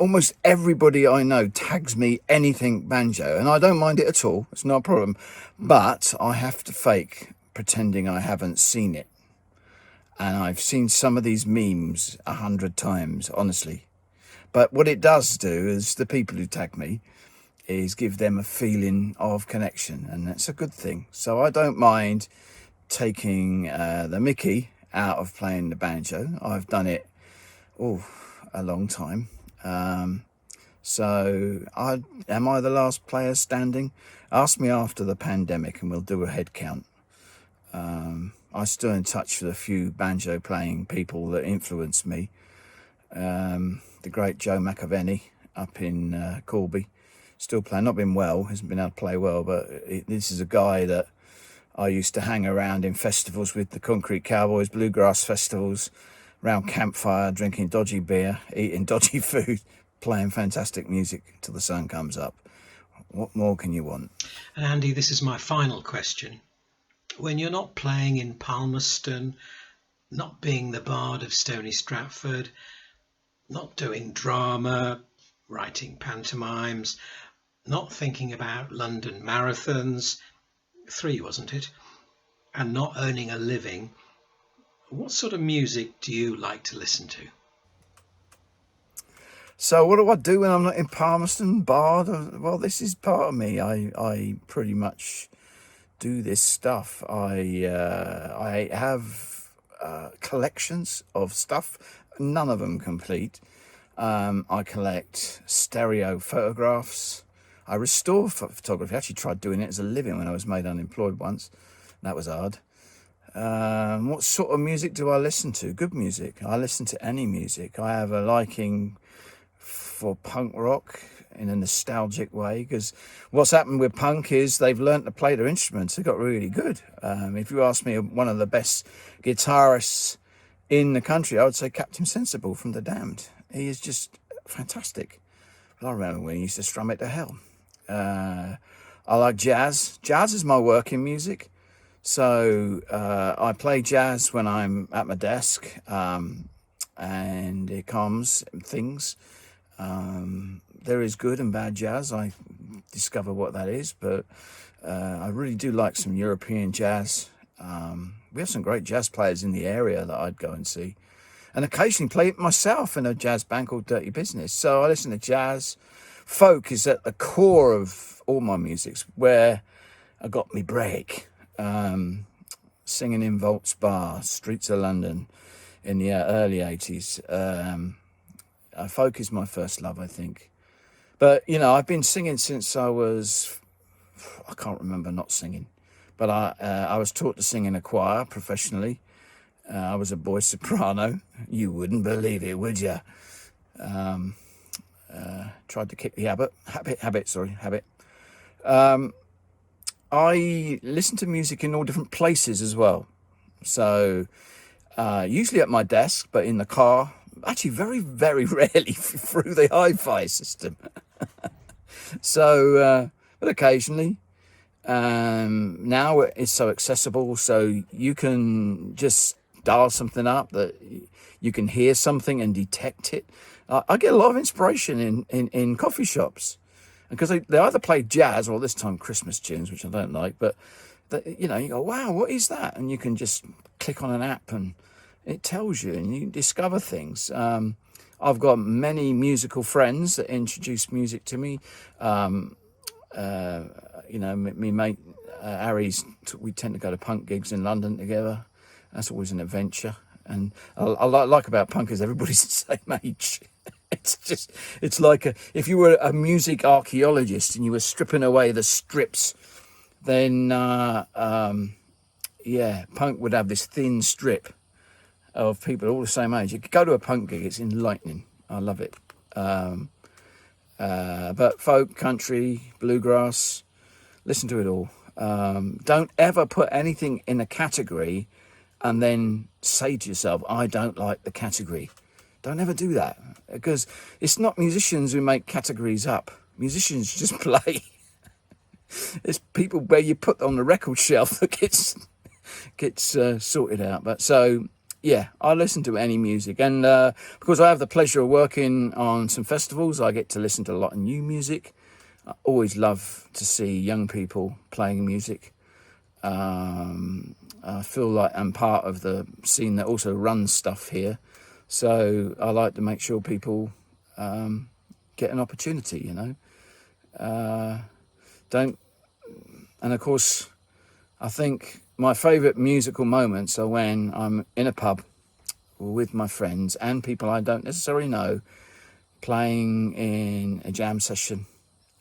almost everybody I know tags me anything banjo, and I don't mind it at all. It's not a problem, but I have to fake pretending I haven't seen it. And I've seen some of these memes 100 times, honestly. But what it does do is the people who tag me is give them a feeling of connection, and that's a good thing. So I don't mind taking the mickey out of playing the banjo. I've done it a long time. So am I the last player standing? Ask me after the pandemic and we'll do a head count. I'm still in touch with a few banjo playing people that influenced me. The great Joe McAvenny up in Corby, still playing, not been well, hasn't been able to play well, but this is a guy that I used to hang around in festivals with, the Concrete Cowboys, bluegrass festivals, round campfire, drinking dodgy beer, eating dodgy food, playing fantastic music till the sun comes up. What more can you want? And Andy, this is my final question. When you're not playing in Palmerston, not being the Bard of Stoney Stratford, not doing drama, writing pantomimes, not thinking about London marathons, 3 wasn't it, and not earning a living, what sort of music do you like to listen to? So what do I do when I'm not in Palmerston, Bardon? Well, this is part of me. I pretty much do this stuff. I have collections of stuff, none of them complete. I collect stereo photographs. I restore photography. I actually tried doing it as a living when I was made unemployed once. That was hard. What sort of music do I listen to? Good music. I listen to any music. I have a liking for punk rock in a nostalgic way, because what's happened with punk is they've learnt to play their instruments. They got really good. If you ask me one of the best guitarists in the country, I would say Captain Sensible from The Damned. He is just fantastic. I remember when he used to strum it to hell. I like jazz. Jazz is my working music. So I play jazz when I'm at my desk, and it calms things. There is good and bad jazz. I discover what that is, but I really do like some European jazz. We have some great jazz players in the area that I'd go and see, and occasionally play it myself in a jazz band called Dirty Business. So I listen to jazz. Folk is at the core of all my music, where I got me break. Singing in Volts Bar, streets of London in the early 80s. Folk is my first love, I think. But, you know, I've been singing since I can't remember not singing. But I was taught to sing in a choir professionally. I was a boy soprano. You wouldn't believe it, would you? Tried to kick the habit. I listen to music in all different places as well. So usually at my desk, but in the car, actually very, very rarely through the hi-fi system. So, but occasionally. Now it's so accessible, so you can just dial something up that you can hear something and detect it. I get a lot of inspiration in coffee shops, because they either play jazz or this time Christmas tunes, which I don't like, but you know, you go, wow, what is that? And you can just click on an app and it tells you, and you discover things. I've got many musical friends that introduce music to me. You know, me mate Harry's, we tend to go to punk gigs in London together. That's always an adventure. And I like about punk is everybody's the same age. It's like if you were a music archaeologist and you were stripping away the strips, then yeah, punk would have this thin strip of people all the same age. You could go to a punk gig, it's enlightening. I love it. But folk, country, bluegrass, listen to it all. Don't ever put anything in a category and then say to yourself, I don't like the category. Don't ever do that, because it's not musicians who make categories up. Musicians just play. It's people where you put on the record shelf that gets sorted out. But so, yeah, I listen to any music. And because I have the pleasure of working on some festivals, I get to listen to a lot of new music. I always love to see young people playing music. I feel like I'm part of the scene that also runs stuff here. So I like to make sure people get an opportunity, you know. And of course, I think my favourite musical moments are when I'm in a pub with my friends and people I don't necessarily know, playing in a jam session,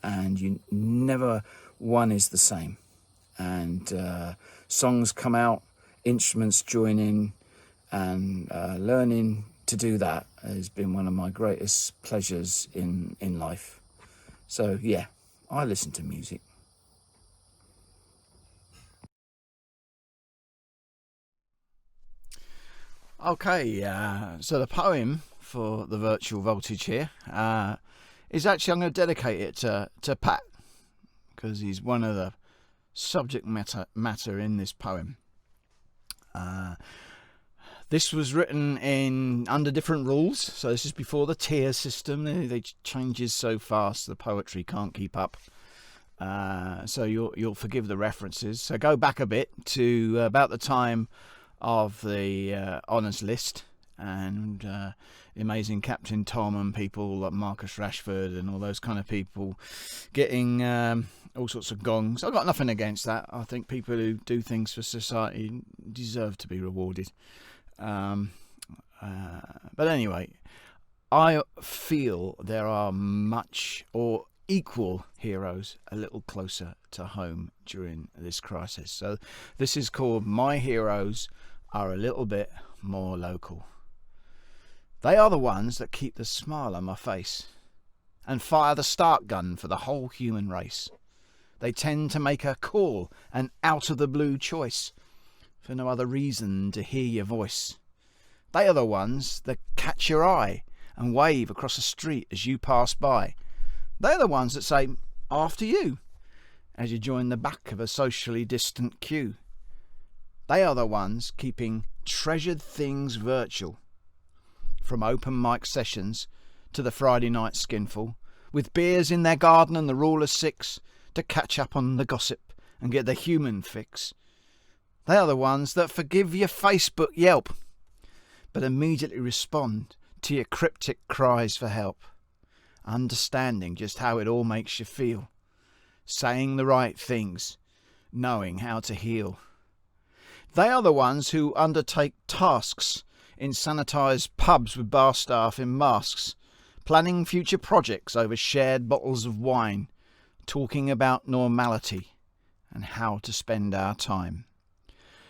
and never one is the same. And songs come out, instruments join in, and learning to do that has been one of my greatest pleasures in life. So yeah, I listen to music. Okay, so the poem for the Virtual Voltage here is actually, I'm going to dedicate it to Pat, because he's one of the subject matter in this poem. This was written under different rules, so this is before the tier system. They changes so fast the poetry can't keep up. So you'll forgive the references. So go back a bit to about the time of the honours list and the amazing Captain Tom and people like Marcus Rashford and all those kind of people getting all sorts of gongs. I've got nothing against that. I think people who do things for society deserve to be rewarded. But anyway, I feel there are much or equal heroes a little closer to home during this crisis. So this is called My Heroes Are a Little Bit More Local. They are the ones that keep the smile on my face and fire the start gun for the whole human race. They tend to make a call, an out-of-the-blue choice, for no other reason to hear your voice. They are the ones that catch your eye and wave across the street as you pass by. They're the ones that say, after you, as you join the back of a socially distant queue. They are the ones keeping treasured things virtual, from open mic sessions to the Friday night skinful, with beers in their garden and the rule of six to catch up on the gossip and get the human fix. They are the ones that forgive your Facebook Yelp, but immediately respond to your cryptic cries for help, understanding just how it all makes you feel, saying the right things, knowing how to heal. They are the ones who undertake tasks in sanitised pubs with bar staff in masks, planning future projects over shared bottles of wine, talking about normality and how to spend our time.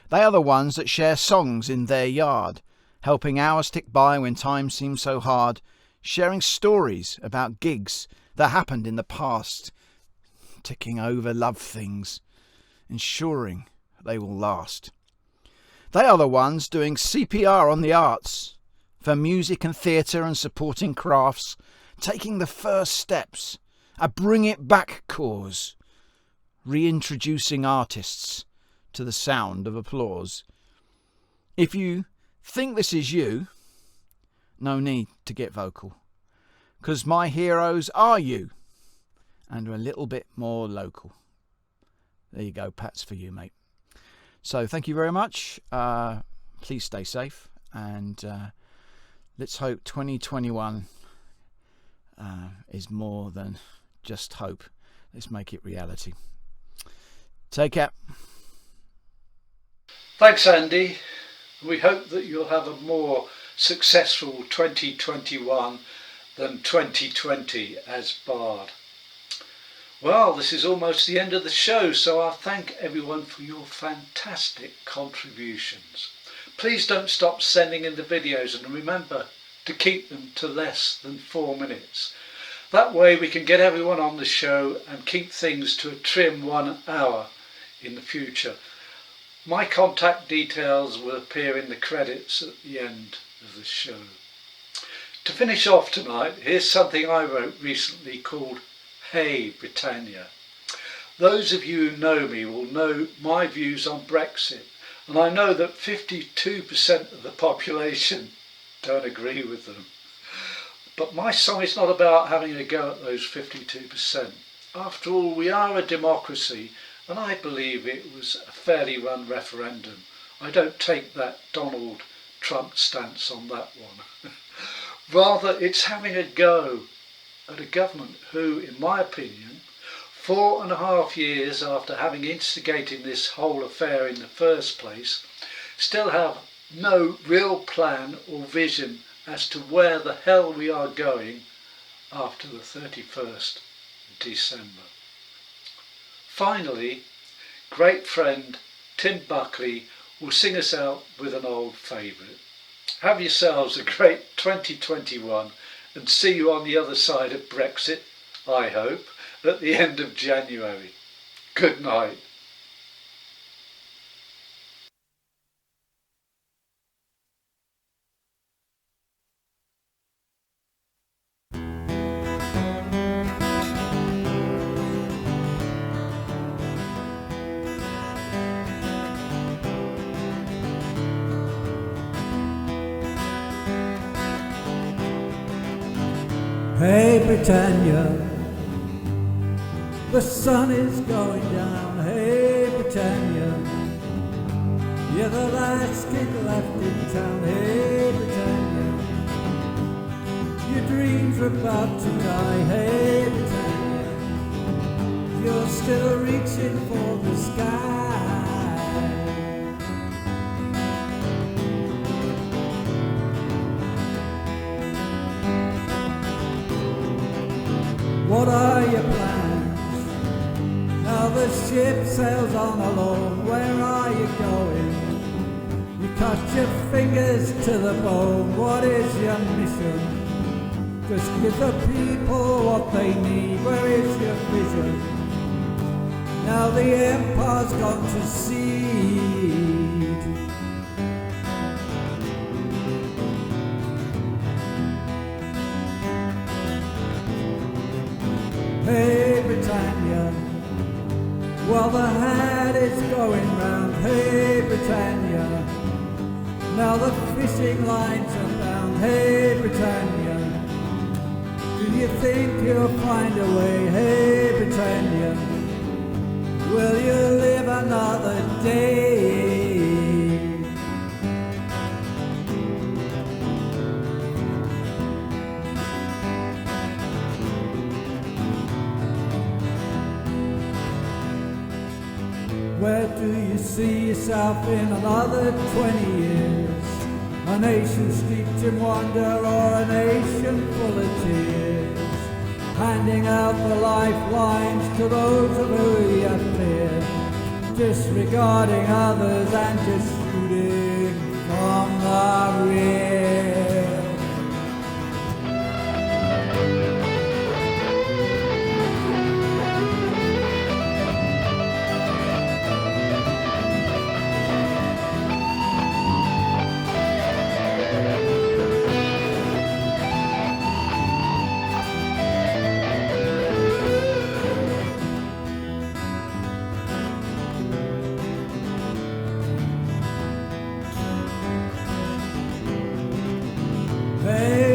They are the ones that share songs in their yard, helping hours tick by when time seems so hard, sharing stories about gigs that happened in the past, ticking over love things, ensuring they will last. They are the ones doing CPR on the arts, for music and theatre and supporting crafts, taking the first steps, a bring it back cause, reintroducing artists to the sound of applause. If you think this is you, no need to get vocal, 'cause my heroes are you, and are a little bit more local. There you go, Pat's for you, mate. So thank you very much. Please stay safe, and let's hope 2021 is more than just hope. Let's make it reality. Take care. Thanks, Andy. We hope that you'll have a more successful 2021 than 2020 as Bard. Well, this is almost the end of the show, so I thank everyone for your fantastic contributions. Please don't stop sending in the videos, and remember to keep them to less than 4 minutes. That way we can get everyone on the show and keep things to a trim 1 hour in the future. My contact details will appear in the credits at the end of the show. To finish off tonight, here's something I wrote recently called Hey Britannia. Those of you who know me will know my views on Brexit, and I know that 52% of the population don't agree with them. But my song is not about having a go at those 52%. After all, we are a democracy, and I believe it was a fairly run referendum. I don't take that Donald Trump stance on that one. Rather, it's having a go at a government who, in my opinion, 4.5 years after having instigated this whole affair in the first place, still have no real plan or vision as to where the hell we are going after the 31st of December. Finally, great friend Tim Buckley will sing us out with an old favourite. Have yourselves a great 2021 and see you on the other side of Brexit, I hope, at the end of January. Good night. Hey Britannia, The sun is going down, hey Britannia. You're the last kid left in town, hey Britannia. Your dreams are about to die, hey Britannia. You're still reaching for the sky. What are your plans? Now the ship sails on alone. Where are you going? You cut your fingers to the bone. What is your mission? Just give the people what they need. Where is your vision? Now the empire's gone to seed. Hey Britannia, well the hat is going round. Hey Britannia, now the fishing lines are bound. Hey Britannia, do you think you'll find a way? Hey Britannia, will you live another day? Where do you see yourself in another 20 years? A nation steeped in wonder or a nation full of tears? Handing out the lifelines to those of whom you fear, disregarding others and just shooting from the rear.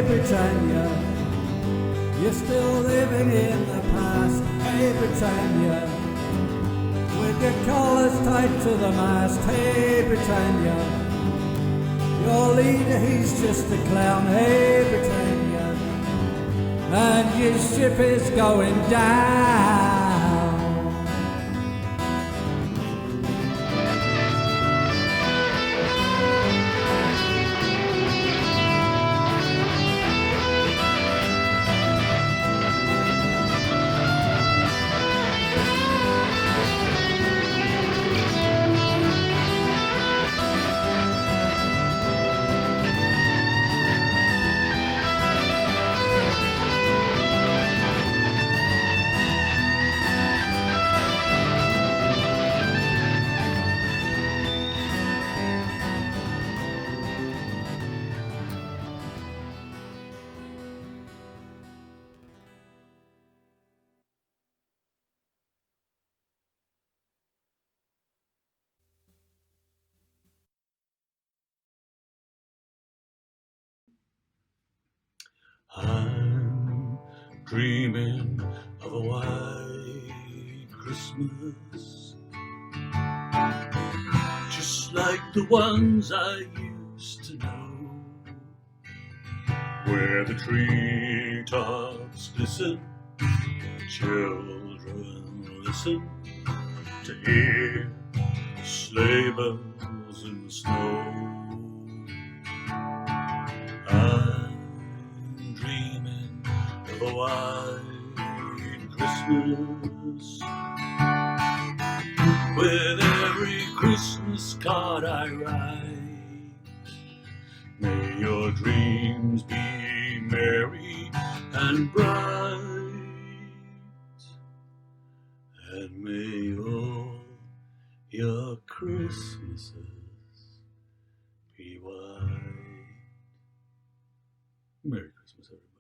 Britannia, you're still living in the past. Hey Britannia, with your colours tied to the mast. Hey Britannia, your leader, he's just a clown. Hey Britannia, and your ship is going down. I'm dreaming of a white Christmas, just like the ones I used to know, where the treetops glisten, children listen to hear sleigh bells in the snow. I'm dreaming of a white Christmas, with every Christmas card I write. May your dreams be merry and bright, and may all your Christmases be white. Merry Christmas, everybody.